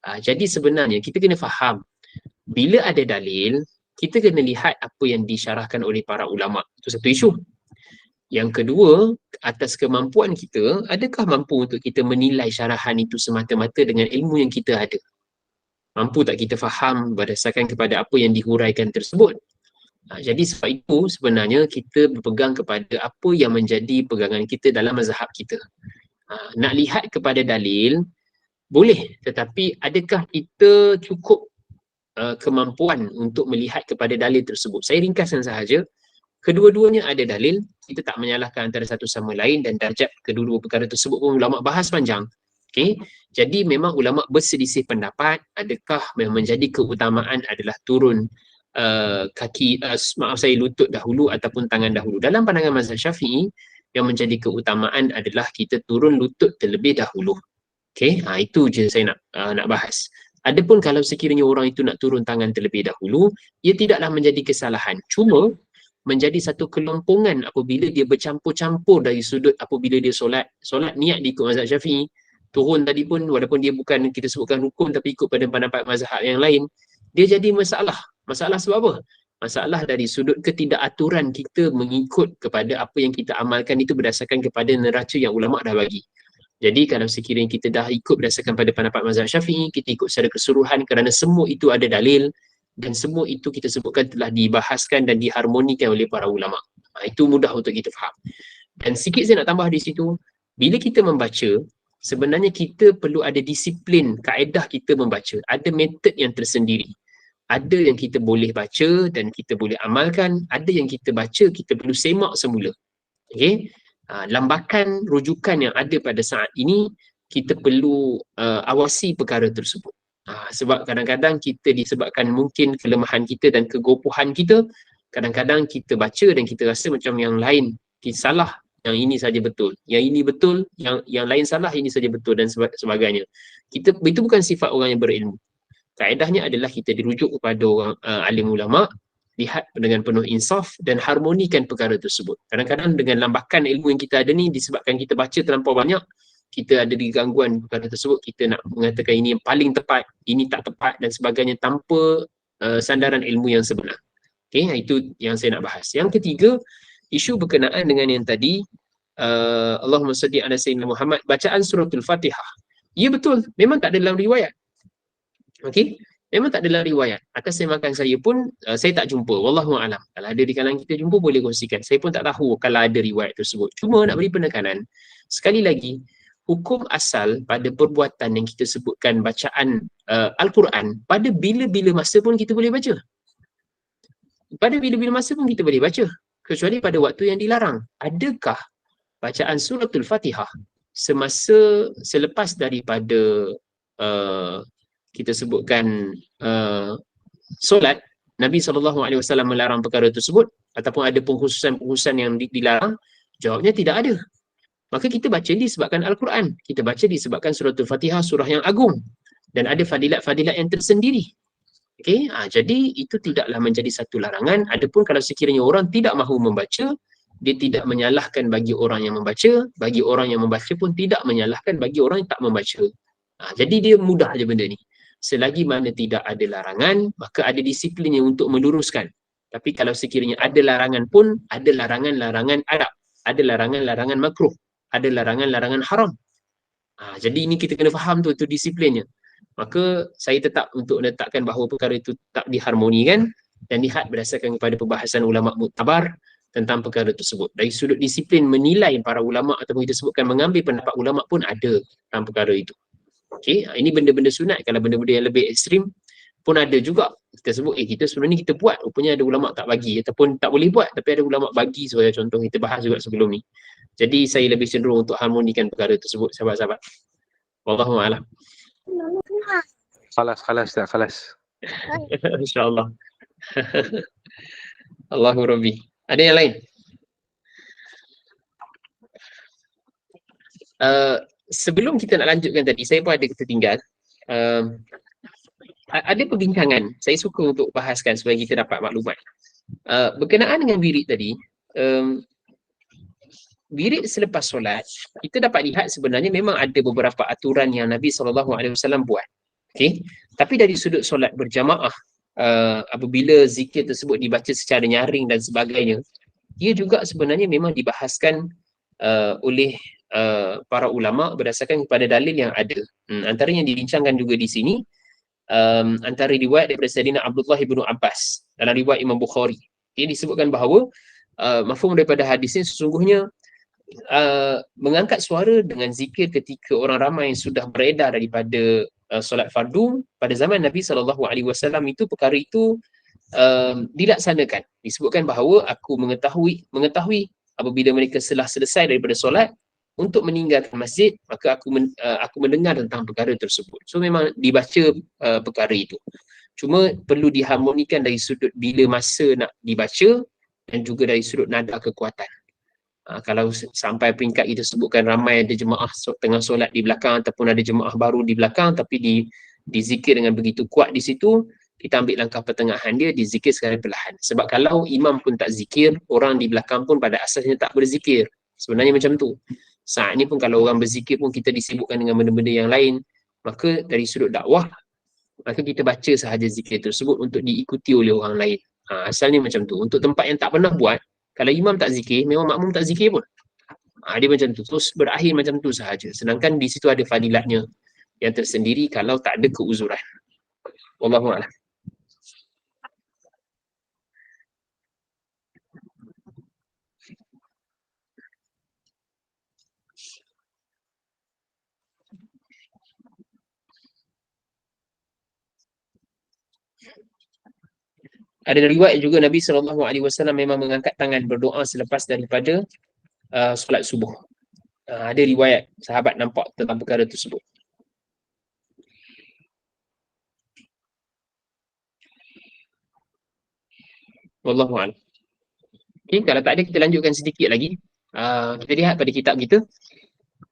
Jadi sebenarnya kita kena faham, bila ada dalil, kita kena lihat apa yang disyarahkan oleh para ulama. Itu satu isu. Yang kedua, atas kemampuan kita, adakah mampu untuk kita menilai syarahan itu semata-mata dengan ilmu yang kita ada? Mampu tak kita faham berdasarkan kepada apa yang dihuraikan tersebut? Jadi sebab itu sebenarnya kita berpegang kepada apa yang menjadi pegangan kita dalam mazhab kita. Nak lihat kepada dalil, boleh, tetapi adakah kita cukup kemampuan untuk melihat kepada dalil tersebut? Saya ringkaskan sahaja, kedua-duanya ada dalil, kita tak menyalahkan antara satu sama lain, dan darjat kedua-dua perkara tersebut pun ulama bahas panjang. Okay? Jadi memang ulama berselisih pendapat, adakah yang menjadi keutamaan adalah turun lutut dahulu ataupun tangan dahulu. Dalam pandangan mazhab Syafi'i, yang menjadi keutamaan adalah kita turun lutut terlebih dahulu. Okay? Itu je saya nak bahas. Adapun kalau sekiranya orang itu nak turun tangan terlebih dahulu, ia tidaklah menjadi kesalahan. Cuma menjadi satu kelompongan apabila dia bercampur-campur dari sudut apabila dia solat niat diikut mazhab Syafi'i, turun tadi pun walaupun dia bukan kita sebutkan rukun tapi ikut pada pendapat mazhab yang lain, dia jadi masalah. Masalah sebab apa? Masalah dari sudut ketidakaturan kita mengikut kepada apa yang kita amalkan itu berdasarkan kepada neraca yang ulama dah bagi. Jadi kalau sekiranya kita dah ikut berdasarkan pada pendapat mazhab Syafi'i, kita ikut secara keseluruhan kerana semua itu ada dalil dan semua itu kita sebutkan telah dibahaskan dan diharmonikan oleh para ulama. Itu mudah untuk kita faham. Dan sikit saya nak tambah di situ, bila kita membaca, sebenarnya kita perlu ada disiplin, kaedah kita membaca. Ada metod yang tersendiri. Ada yang kita boleh baca dan kita boleh amalkan, ada yang kita baca, kita perlu semak semula. Okey? Lambakan rujukan yang ada pada saat ini, kita perlu awasi perkara tersebut. Sebab kadang-kadang kita disebabkan mungkin kelemahan kita dan kegopohan kita, kadang-kadang kita baca dan kita rasa macam yang lain kita salah, yang ini saja betul, yang ini betul, yang lain salah, ini saja betul dan sebagainya. Itu bukan sifat orang yang berilmu. Kaedahnya adalah kita dirujuk kepada orang alim ulama, lihat dengan penuh insaf dan harmonikan perkara tersebut. Kadang-kadang dengan lambakan ilmu yang kita ada ni, disebabkan kita baca terlampau banyak, kita ada di gangguan perkara tersebut, kita nak mengatakan ini yang paling tepat, ini tak tepat dan sebagainya tanpa sandaran ilmu yang sebenar. Okay, itu yang saya nak bahas. Yang ketiga, isu berkenaan dengan yang tadi, Allahumma salli ala Sayyidina Muhammad, bacaan suratul Fatihah. Ya betul, memang tak ada dalam riwayat. Okey, memang tak ada dalam riwayat. Atas semakan saya pun saya tak jumpa. Wallahu a'lam. Kalau ada di kalangan kita jumpa boleh kongsikan. Saya pun tak tahu kalau ada riwayat tersebut. Cuma nak beri penekanan, sekali lagi, hukum asal pada perbuatan yang kita sebutkan bacaan Al-Quran, pada bila-bila masa pun kita boleh baca. Pada bila-bila masa pun kita boleh baca. Kecuali pada waktu yang dilarang. Adakah bacaan suratul Fatihah selepas daripada kita sebutkan solat, Nabi SAW melarang perkara tersebut ataupun ada pengkhususan yang dilarang? Jawabnya tidak ada. Maka kita baca disebabkan Al-Quran, kita baca disebabkan suratul Fatihah, surah yang agung dan ada fadilat-fadilat yang tersendiri. Okey, jadi itu tidaklah menjadi satu larangan. Adapun kalau sekiranya orang tidak mahu membaca, dia tidak menyalahkan bagi orang yang membaca, bagi orang yang membaca pun tidak menyalahkan bagi orang yang tak membaca. Jadi dia mudah je benda ni. Selagi mana tidak ada larangan, maka ada disiplinnya untuk meluruskan. Tapi kalau sekiranya ada larangan pun, ada larangan-larangan adab, ada larangan-larangan makruh, ada larangan-larangan haram. Jadi ini kita kena faham tu disiplinnya. Maka saya tetap untuk letakkan bahawa perkara itu tak diharmonikan dan lihat berdasarkan kepada perbahasan ulama muktabar tentang perkara tersebut. Dari sudut disiplin menilai para ulama ataupun kita sebutkan mengambil pendapat ulama pun ada dalam perkara itu. Okey, ini benda-benda sunat. Kalau benda-benda yang lebih ekstrim pun ada juga. kita sebut kita sebenarnya kita buat, rupanya ada ulama tak bagi ataupun tak boleh buat, tapi ada ulama bagi. Sebagai contoh kita bahas juga sebelum ni. Jadi saya lebih cenderung untuk harmonikan perkara tersebut, sahabat-sahabat. Wallahu a'lam. Khalas. InsyaAllah. Allahu Rabbi. Ada yang lain? Sebelum kita nak lanjutkan tadi, saya pun ada tertinggal. Ada perbincangan, saya suka untuk bahaskan supaya kita dapat maklumat. Berkenaan dengan wirid tadi, wirid selepas solat, kita dapat lihat sebenarnya memang ada beberapa aturan yang Nabi SAW buat. Okay? Tapi dari sudut solat berjamaah, apabila zikir tersebut dibaca secara nyaring dan sebagainya, ia juga sebenarnya memang dibahaskan oleh para ulama berdasarkan kepada dalil yang ada. Antara yang dibincangkan juga di sini, antara riwayat daripada Sayyidina Abdullah bin Abbas dalam riwayat Imam Bukhari. Ia disebutkan bahawa mafhum daripada hadis ini sesungguhnya mengangkat suara dengan zikir ketika orang ramai yang sudah beredar daripada solat fardu pada zaman Nabi SAW itu, perkara itu dilaksanakan. Disebutkan bahawa aku mengetahui apabila mereka telah selesai daripada solat untuk meninggalkan masjid, maka aku mendengar tentang perkara tersebut. So memang dibaca perkara itu. Cuma perlu diharmonikan dari sudut bila masa nak dibaca dan juga dari sudut nada kekuatan. Kalau sampai peringkat kita sebutkan ramai ada jemaah tengah solat di belakang ataupun ada jemaah baru di belakang tapi dizikir dengan begitu kuat di situ, kita ambil langkah pertengahan dia, dizikir secara perlahan. Sebab kalau imam pun tak zikir, orang di belakang pun pada asasnya tak berzikir. Sebenarnya macam tu. Saat ni pun kalau orang berzikir pun kita disibukkan dengan benda-benda yang lain, maka dari sudut dakwah, maka kita baca sahaja zikir tersebut untuk diikuti oleh orang lain. Asalnya macam tu. Untuk tempat yang tak pernah buat, kalau imam tak zikir, memang makmum tak zikir pun. Dia macam tu. Terus berakhir macam tu sahaja. Sedangkan di situ ada fadilatnya yang tersendiri kalau tak ada keuzuran. Wallahu a'lam. Ada riwayat juga Nabi SAW memang mengangkat tangan berdoa selepas daripada solat subuh. Ada riwayat sahabat nampak tentang perkara tersebut. Wallahu a'lam. Okay, kalau tak ada kita lanjutkan sedikit lagi. Kita lihat pada kitab kita.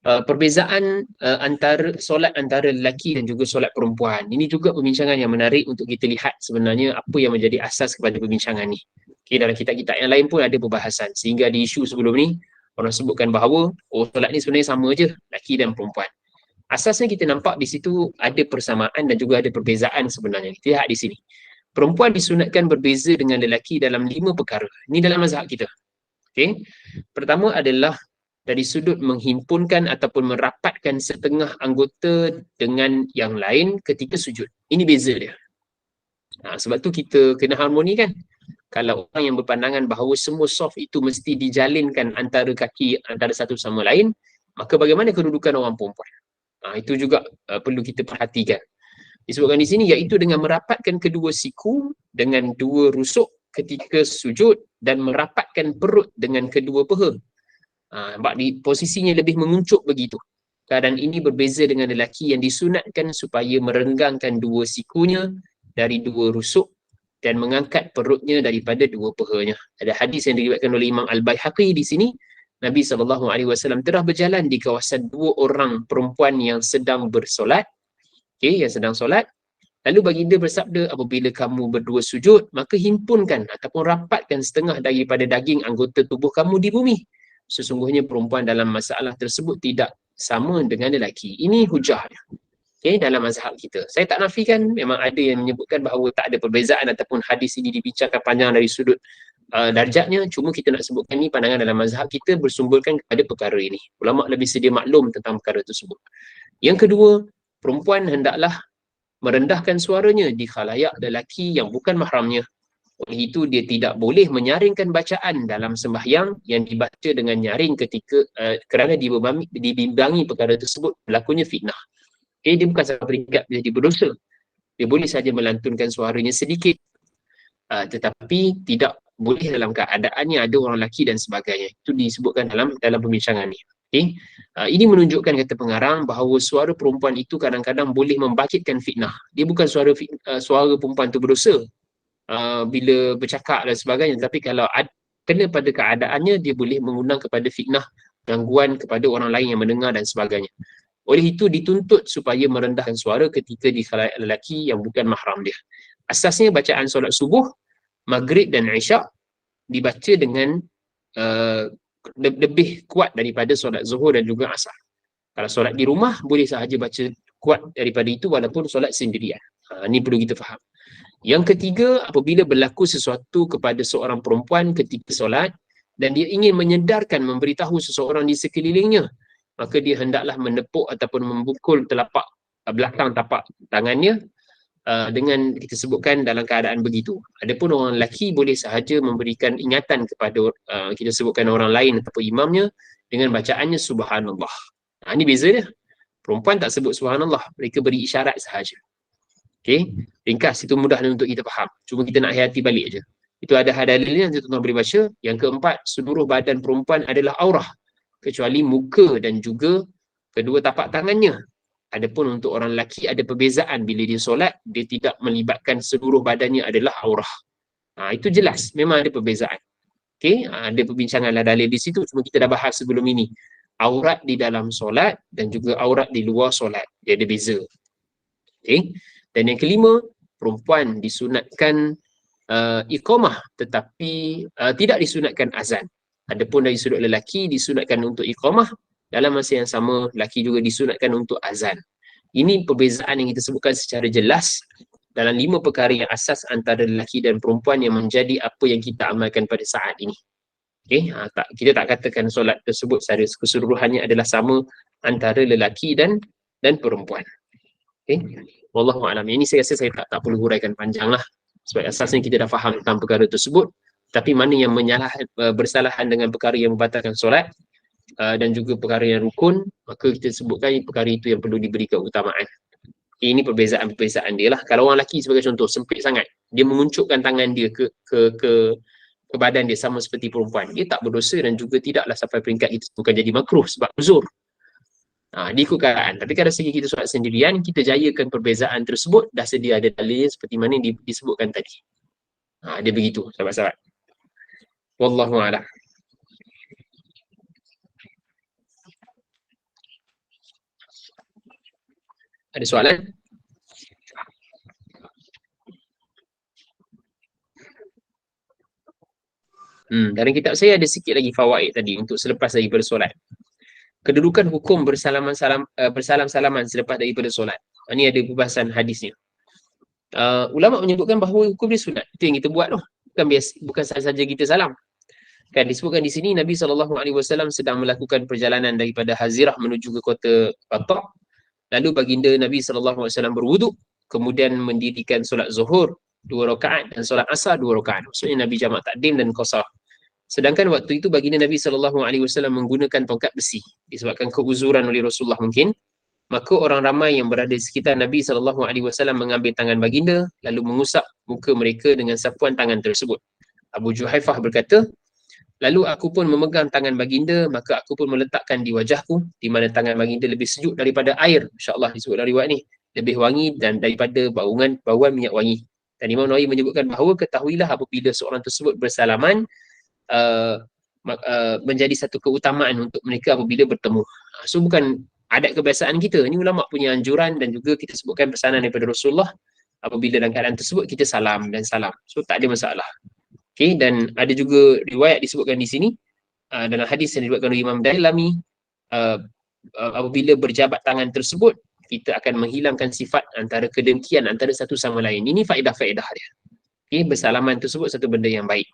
Perbezaan antara solat antara lelaki dan juga solat perempuan. Ini juga perbincangan yang menarik untuk kita lihat sebenarnya apa yang menjadi asas kepada perbincangan ni. Okay, dalam kitab-kitab yang lain pun ada perbahasan. Sehingga di isu sebelum ni, orang sebutkan bahawa solat ni sebenarnya sama je, lelaki dan perempuan. Asasnya kita nampak di situ ada persamaan dan juga ada perbezaan sebenarnya. Kita lihat di sini. Perempuan disunatkan berbeza dengan lelaki dalam 5 perkara. Ini dalam mazhab kita. Okay. Pertama adalah dari sudut menghimpunkan ataupun merapatkan setengah anggota dengan yang lain ketika sujud. Ini beza dia. Sebab tu kita kena harmoni kan. Kalau orang yang berpandangan bahawa semua soft itu mesti dijalinkan antara kaki antara satu sama lain, maka bagaimana kedudukan orang perempuan? Itu juga perlu kita perhatikan. Disebutkan di sini iaitu dengan merapatkan kedua siku dengan 2 rusuk ketika sujud dan merapatkan perut dengan kedua peha. Nampak di posisinya lebih menguncup begitu. Keadaan ini berbeza dengan lelaki yang disunatkan supaya merenggangkan 2 sikunya dari 2 rusuk dan mengangkat perutnya daripada 2 pehanya. Ada hadis yang diriwayatkan oleh Imam Al-Baihaqi di sini. Nabi SAW telah berjalan di kawasan 2 orang perempuan yang sedang bersolat. Yang sedang solat. Lalu baginda bersabda, apabila kamu berdua sujud, maka himpunkan ataupun rapatkan setengah daripada daging anggota tubuh kamu di bumi. Sesungguhnya perempuan dalam masalah tersebut tidak sama dengan lelaki. Ini hujahnya. Dalam mazhab kita. Saya tak nafikan, memang ada yang menyebutkan bahawa tak ada perbezaan ataupun hadis ini dibincangkan panjang dari sudut darjatnya. Cuma kita nak sebutkan ni pandangan dalam mazhab kita bersumberkan kepada perkara ini. Ulama lebih sedia maklum tentang perkara tersebut. Yang kedua, perempuan hendaklah merendahkan suaranya di khalayak lelaki yang bukan mahramnya. Oleh itu dia tidak boleh menyaringkan bacaan dalam sembahyang yang dibaca dengan nyaring ketika kerana dibimbangi perkara tersebut berlakunya fitnah. Dia bukan sampai peringkat menjadi berdosa. dia boleh saja melantunkan suaranya sedikit, tetapi tidak boleh dalam keadaannya ada orang lelaki dan sebagainya. Itu disebutkan dalam pembincangan ni. Okay? Ini menunjukkan kata pengarang bahawa suara perempuan itu kadang-kadang boleh membangkitkan fitnah. Dia bukan suara perempuan tu berdosa bila bercakap dan sebagainya, tapi kalau kena pada keadaannya, dia boleh mengundang kepada fitnah, gangguan kepada orang lain yang mendengar dan sebagainya. Oleh itu dituntut supaya merendahkan suara ketika di khalayak lelaki yang bukan mahram dia. Asasnya bacaan solat subuh, maghrib dan isyak dibaca dengan lebih kuat daripada solat zuhur dan juga asar. Kalau solat di rumah boleh sahaja baca kuat daripada itu walaupun solat sendirian. Ini perlu kita faham. Yang ketiga, apabila berlaku sesuatu kepada seorang perempuan ketika solat dan dia ingin menyedarkan, memberitahu seseorang di sekelilingnya, maka dia hendaklah menepuk ataupun membukul telapak belakang tapak tangannya dengan kita sebutkan dalam keadaan begitu. Adapun orang lelaki boleh sahaja memberikan ingatan kepada kita sebutkan orang lain ataupun imamnya dengan bacaannya subhanallah. Ini beza dia. Perempuan tak sebut subhanallah, mereka beri isyarat sahaja. Okey, ringkas, itu mudah untuk kita faham. Cuma kita nak hayati balik je. Itu ada dalilnya, nanti tuan-tuan boleh baca. Yang keempat, seluruh badan perempuan adalah aurah kecuali muka dan juga kedua tapak tangannya. Adapun untuk orang lelaki ada perbezaan bila dia solat, dia tidak melibatkan seluruh badannya adalah aurah. Itu jelas, memang ada perbezaan. Okey, ada perbincangan lah dalil di situ, cuma kita dah bahas sebelum ini. Aurat di dalam solat dan juga aurat di luar solat, dia ada beza. Okey. Dan yang kelima, perempuan disunatkan iqamah tetapi tidak disunatkan azan. Adapun dari sudut lelaki disunatkan untuk iqamah, dalam masa yang sama lelaki juga disunatkan untuk azan. Ini perbezaan yang kita sebutkan secara jelas dalam 5 perkara yang asas antara lelaki dan perempuan yang menjadi apa yang kita amalkan pada saat ini. Okay? Kita tak katakan solat tersebut secara keseluruhannya adalah sama antara lelaki dan perempuan. Okay? Wallahu'alam. Ini saya rasa saya tak perlu huraikan panjang lah. Sebab asasnya kita dah faham tentang perkara tersebut. Tapi mana yang bersalahan dengan perkara yang membatalkan solat dan juga perkara yang rukun, maka kita sebutkan perkara itu yang perlu diberi keutamaan. Ini perbezaan-perbezaan dia lah. Kalau orang lelaki sebagai contoh, sempit sangat. Dia menguncupkan tangan dia ke badan dia sama seperti perempuan. Dia tak berdosa dan juga tidaklah sampai peringkat itu bukan jadi makruh sebab uzur. Diikut keadaan. Tapi kalau segi kita solat sendirian, kita jayakan perbezaan tersebut, dah sedia ada dalil seperti mana yang disebutkan tadi. Dia begitu, sahabat-sahabat. Wallahu'alam. Ada soalan? Dalam kitab saya ada sikit lagi fawaid tadi untuk selepas daripada solat. Kedudukan hukum bersalam-salaman selepas daripada solat. Ini ada pembahasan hadisnya. Ulama menyebutkan bahawa hukum dia sunat. Itu yang kita buat tu. Bukan sahaja kita salam. Kan disebutkan di sini Nabi SAW sedang melakukan perjalanan daripada Hazirah menuju ke kota Batak. Lalu baginda Nabi SAW berwuduk, kemudian mendirikan solat zuhur 2 rakaat dan solat asar 2 rakaat. Maksudnya Nabi jamak takdim dan qasar. Sedangkan waktu itu baginda Nabi SAW menggunakan tongkat besi disebabkan keuzuran oleh Rasulullah mungkin. Maka orang ramai yang berada di sekitar Nabi SAW mengambil tangan baginda lalu mengusap muka mereka dengan sapuan tangan tersebut. Abu Juhaifah berkata, lalu aku pun memegang tangan baginda, maka aku pun meletakkan di wajahku, di mana tangan baginda lebih sejuk daripada air. InsyaAllah disebut dalam riwayat ni. Lebih wangi dan daripada bauan minyak wangi. Dan Imam Nawawi menyebutkan bahawa ketahuilah apabila seorang tersebut bersalaman, menjadi satu keutamaan untuk mereka apabila bertemu. So bukan adat kebiasaan kita. Ini ulama punya anjuran dan juga kita sebutkan pesanan daripada Rasulullah. Apabila dalam keadaan tersebut kita salam dan salam. So tak ada masalah. Okay, dan ada juga riwayat disebutkan di sini dalam hadis yang diriwayatkan oleh Imam Dailami, apabila berjabat tangan tersebut kita akan menghilangkan sifat antara kedengkian antara satu sama lain. Ini faedah-faedah dia. Okay, bersalaman tersebut satu benda yang baik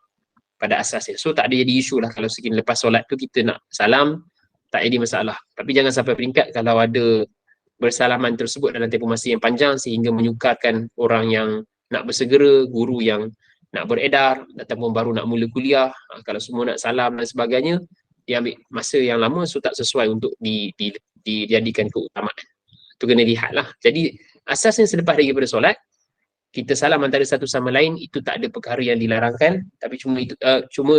pada asasnya. So tak ada jadi isu lah kalau sekiranya lepas solat tu kita nak salam, tak jadi masalah. Tapi jangan sampai peringkat kalau ada bersalaman tersebut dalam tempoh masa yang panjang sehingga menyukarkan orang yang nak bersegera, guru yang nak beredar ataupun baru nak mula kuliah, kalau semua nak salam dan sebagainya, dia ambil masa yang lama, so tak sesuai untuk dijadikan keutamaan. Itu kena lihat lah. Jadi asasnya selepas daripada solat, kita salam antara satu sama lain itu tak ada perkara yang dilarangkan, tapi cuma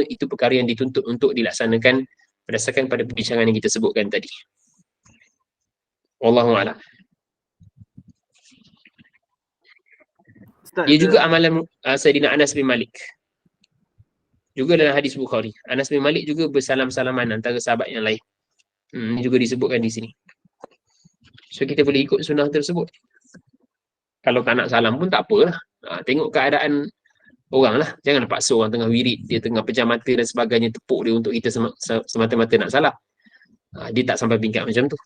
itu perkara yang dituntut untuk dilaksanakan berdasarkan pada perbincangan yang kita sebutkan tadi. Wallahu a'lam. Dia juga amalan Sayyidina Anas bin Malik. Juga dalam hadis Bukhari. Anas bin Malik juga bersalam-salaman antara sahabat yang lain. Ini juga disebutkan di sini. So kita boleh ikut sunnah tersebut. Kalau tak nak salam pun tak apalah. Tengok keadaan orang lah. Jangan paksa orang tengah wirid, dia tengah pejam mata dan sebagainya, tepuk dia untuk kita semata-mata nak salam. Dia tak sampai tingkat macam tu.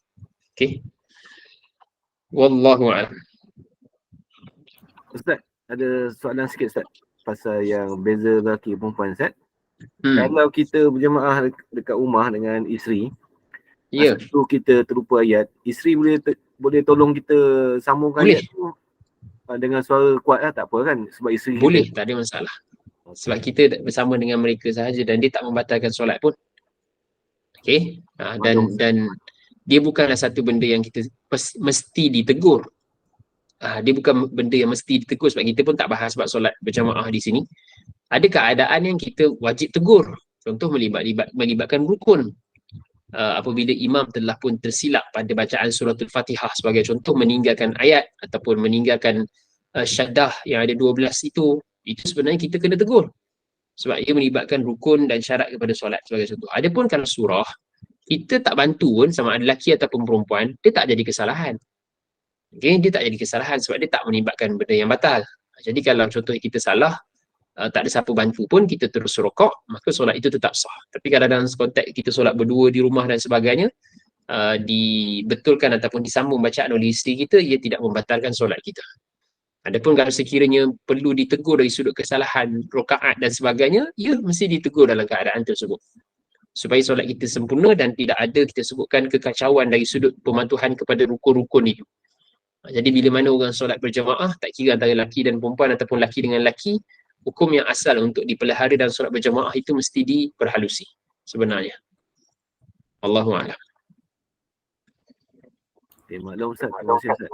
Okay. Wallahu a'lam. Ustaz, ada soalan sikit Ustaz pasal yang beza lelaki perempuan Ustaz. Kalau kita berjemaah dekat rumah dengan isteri, tu kita terlupa ayat, isteri boleh tolong kita sambungkan ayat tu dengan suara kuat lah, tak apa kan? Sebab isteri boleh, tak ada masalah. Sebab kita bersama dengan mereka sahaja dan dia tak membatalkan solat pun. Okay. Dan dia bukanlah satu benda yang kita mesti ditegur. Dia bukan benda yang mesti ditegur, sebab kita pun tak bahas sebab solat berjamaah di sini. Ada keadaan yang kita wajib tegur. Contoh melibatkan rukun. Apabila imam telah pun tersilap pada bacaan suratul Fatihah sebagai contoh, meninggalkan ayat ataupun meninggalkan syaddah yang ada 12 itu sebenarnya kita kena tegur. Sebab ia melibatkan rukun dan syarat kepada solat sebagai contoh. Adapun kalau surah, kita tak bantu pun sama ada lelaki ataupun perempuan, dia tak jadi kesalahan. Okay, dia tak jadi kesalahan sebab dia tak melibatkan benda yang batal. Jadi kalau contoh kita salah, tak ada siapa bantu pun, kita terus rokok, maka solat itu tetap sah. Tapi kalau dalam konteks kita solat berdua di rumah dan sebagainya, dibetulkan ataupun disambung bacaan oleh isteri kita, ia tidak membatalkan solat kita. Adapun kalau sekiranya perlu ditegur dari sudut kesalahan rakaat dan sebagainya, ia mesti ditegur dalam keadaan tersebut. Supaya solat kita sempurna dan tidak ada kita sebutkan kekacauan dari sudut pematuhan kepada rukun-rukun itu. Jadi bila mana orang solat berjamaah, tak kira antara lelaki dan perempuan ataupun lelaki dengan lelaki, hukum yang asal untuk dipelihara dalam solat berjamaah itu mesti diperhalusi sebenarnya. Allahu a'lam. Okay, maklum Ustaz. Terima kasih Ustaz.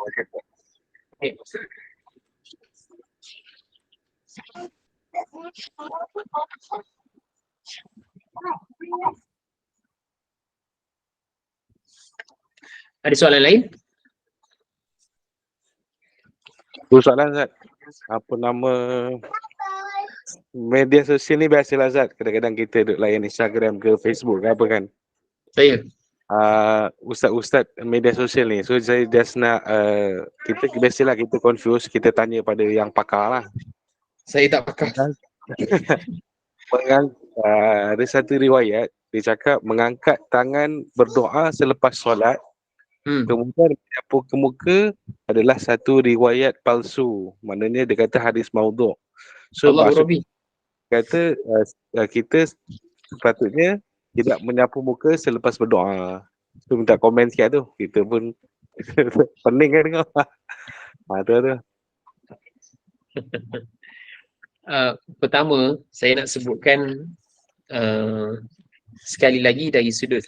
Okay. Ada soalan lain? Soalan Zat, apa nama media sosial ni biasalah Zat, kadang-kadang kita duk layan Instagram ke Facebook ke apa kan. Saya Ustaz-ustaz media sosial ni, so saya just nak kita biasalah kita confuse, kita tanya pada yang pakar lah. Saya tak pakar. Ada satu riwayat, dia cakap mengangkat tangan berdoa selepas solat, kemudian menyapu ke muka adalah satu riwayat palsu. Maknanya dia kata hadis maudhu'. So maksud kata kita sepatutnya tidak menyapu muka selepas berdoa. So minta komen sikit tu. Kita pun pening kan dengar. Tu. Pertama, saya nak sebutkan sekali lagi dari sudut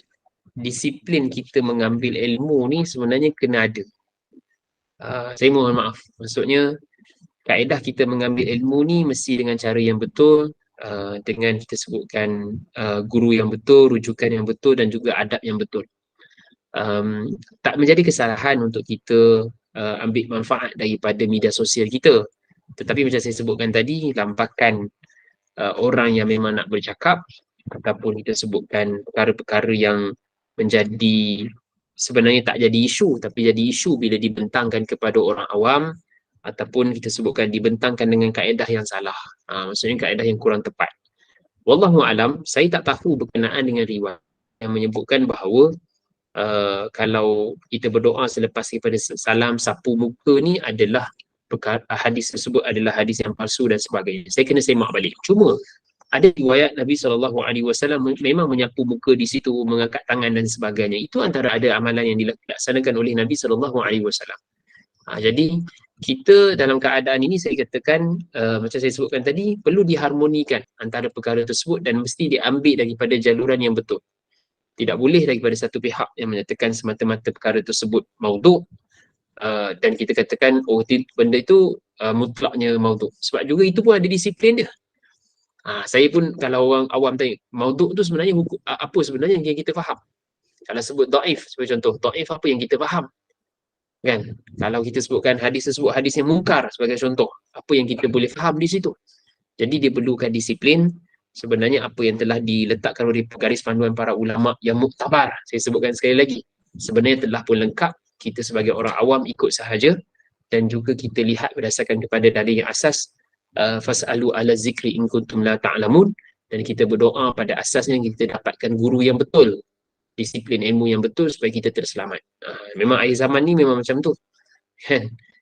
disiplin kita mengambil ilmu ni sebenarnya kena ada. Saya mohon maaf. Maksudnya kaedah kita mengambil ilmu ni mesti dengan cara yang betul, dengan kita sebutkan guru yang betul, rujukan yang betul dan juga adab yang betul. Tak menjadi kesalahan untuk kita ambil manfaat daripada media sosial kita. Tetapi macam saya sebutkan tadi, lampakan orang yang memang nak bercakap ataupun kita sebutkan perkara-perkara yang menjadi sebenarnya tak jadi isu, tapi jadi isu bila dibentangkan kepada orang awam ataupun kita sebutkan dibentangkan dengan kaedah yang salah. Maksudnya kaedah yang kurang tepat. Wallahu alam, saya tak tahu berkenaan dengan riwayat yang menyebutkan bahawa kalau kita berdoa selepas daripada salam sapu muka ni adalah hadis tersebut adalah hadis yang palsu dan sebagainya. Saya kena semak balik. Cuma ada riwayat Nabi SAW memang menyapu muka di situ, mengangkat tangan dan sebagainya. Itu antara ada amalan yang dilaksanakan oleh Nabi SAW. Jadi kita dalam keadaan ini saya katakan macam saya sebutkan tadi, perlu diharmonikan antara perkara tersebut dan mesti diambil daripada jaluran yang betul. Tidak boleh daripada satu pihak yang menyatakan semata-mata perkara tersebut maudhu', dan kita katakan benda itu mutlaknya maudhu. Sebab juga itu pun ada disiplin dia. Saya pun kalau orang awam tanya, maudhu tu sebenarnya apa sebenarnya yang kita faham? Kalau sebut daif sebagai contoh, daif apa yang kita faham? Kan? Kalau kita sebutkan hadis tersebut hadis yang mungkar sebagai contoh, apa yang kita boleh faham di situ? Jadi dia perlukan disiplin. Sebenarnya apa yang telah diletakkan oleh garis panduan para ulama yang muktabar, saya sebutkan sekali lagi, sebenarnya telah pun lengkap. Kita sebagai orang awam ikut sahaja, dan juga kita lihat berdasarkan kepada dalil yang asas, fas'alu ala zikri in kuntum la ta'lamun, dan kita berdoa pada asasnya kita dapatkan guru yang betul, disiplin ilmu yang betul supaya kita terselamat. Memang akhir zaman ni memang macam tu.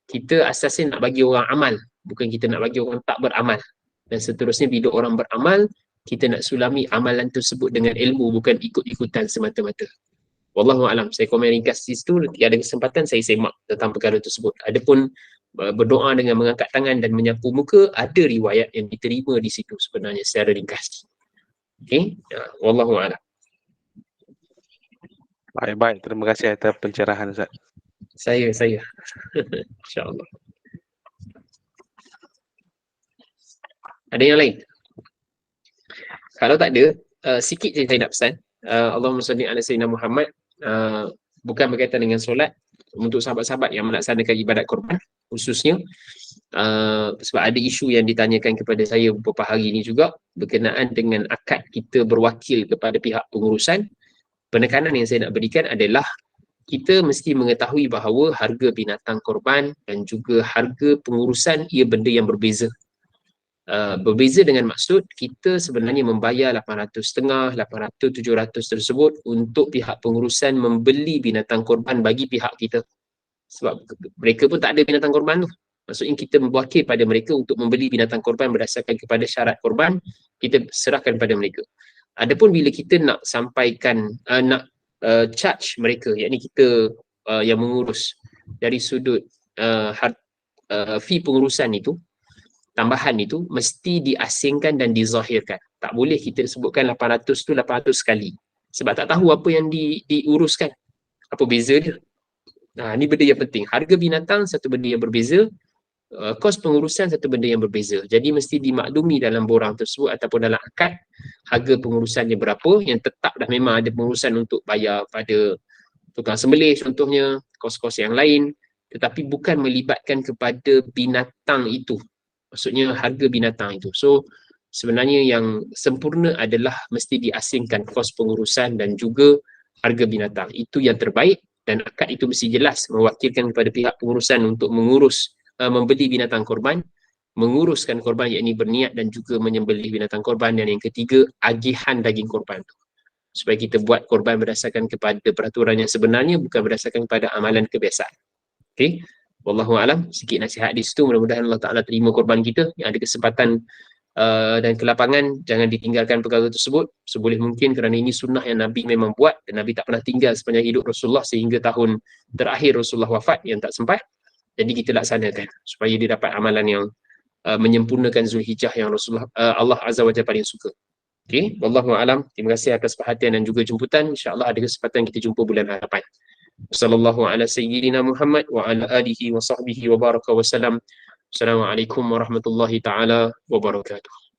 Kita asasnya nak bagi orang amal, bukan kita nak bagi orang tak beramal. Dan seterusnya bila orang beramal, kita nak sulami amalan tersebut dengan ilmu, bukan ikut-ikutan semata-mata. Wallahu alam. Saya komen ringkas di situ, nanti ada kesempatan saya semak tentang perkara tersebut. Adapun berdoa dengan mengangkat tangan dan menyapu muka, ada riwayat yang diterima di situ sebenarnya secara ringkas. Okey, wallahu alam. Baik, terima kasih atas pencerahan Ustaz. Saya insya-Allah. Ada yang lain? Kalau tak ada, sikit je saya nak pesan. Allahumma salli ala sayyidina Muhammad, bukan berkaitan dengan solat, untuk sahabat-sahabat yang melaksanakan ibadat korban khususnya, sebab ada isu yang ditanyakan kepada saya beberapa hari ini juga berkenaan dengan akad kita berwakil kepada pihak pengurusan. Penekanan yang saya nak berikan adalah kita mesti mengetahui bahawa harga binatang korban dan juga harga pengurusan ia benda yang berbeza. Berbeza dengan maksud kita sebenarnya membayar 800.5, 800, 700 tersebut untuk pihak pengurusan membeli binatang korban bagi pihak kita. Sebab mereka pun tak ada binatang korban tu. Maksudnya kita berwakil pada mereka untuk membeli binatang korban berdasarkan kepada syarat korban, kita serahkan pada mereka. Adapun bila kita nak sampaikan, charge mereka, yakni kita yang mengurus dari sudut fee pengurusan itu, tambahan itu mesti diasingkan dan dizahirkan. Tak boleh kita sebutkan 800 tu 800 sekali. Sebab tak tahu apa yang diuruskan. Apa beza dia. Ni benda yang penting. Harga binatang satu benda yang berbeza, kos pengurusan satu benda yang berbeza. Jadi mesti dimaklumi dalam borang tersebut ataupun dalam akad harga pengurusannya berapa, yang tetap dah memang ada pengurusan untuk bayar pada tukang sembelih contohnya, kos-kos yang lain, tetapi bukan melibatkan kepada binatang itu. Maksudnya harga binatang itu. So sebenarnya yang sempurna adalah mesti diasingkan kos pengurusan dan juga harga binatang. Itu yang terbaik, dan akad itu mesti jelas mewakilkan kepada pihak pengurusan untuk mengurus, membeli binatang korban, menguruskan korban yakni berniat dan juga menyembelih binatang korban, dan yang ketiga agihan daging korban itu. Supaya kita buat korban berdasarkan kepada peraturan yang sebenarnya, bukan berdasarkan kepada amalan kebiasaan. Okey. Wallahu alam, sikit nasihat di situ. Mudah-mudahan Allah Ta'ala terima korban kita. Yang ada kesempatan dan kelapangan, jangan ditinggalkan perkara tersebut seboleh mungkin, kerana ini sunnah yang Nabi memang buat, dan Nabi tak pernah tinggal sepanjang hidup Rasulullah sehingga tahun terakhir Rasulullah wafat yang tak sempat. Jadi kita laksanakan supaya dia dapat amalan yang menyempurnakan Zulhijjah yang Rasulullah Allah Azza wa Jalla paling suka. Okey, wallahu alam. Terima kasih atas perhatian dan juga jemputan. Insya-Allah ada kesempatan kita jumpa bulan hadapan. Sallallahu ala sayyidina Muhammad wa ala alihi wa sahbihi wa baraka wa salam. Assalamualaikum warahmatullahi taala wabarakatuh.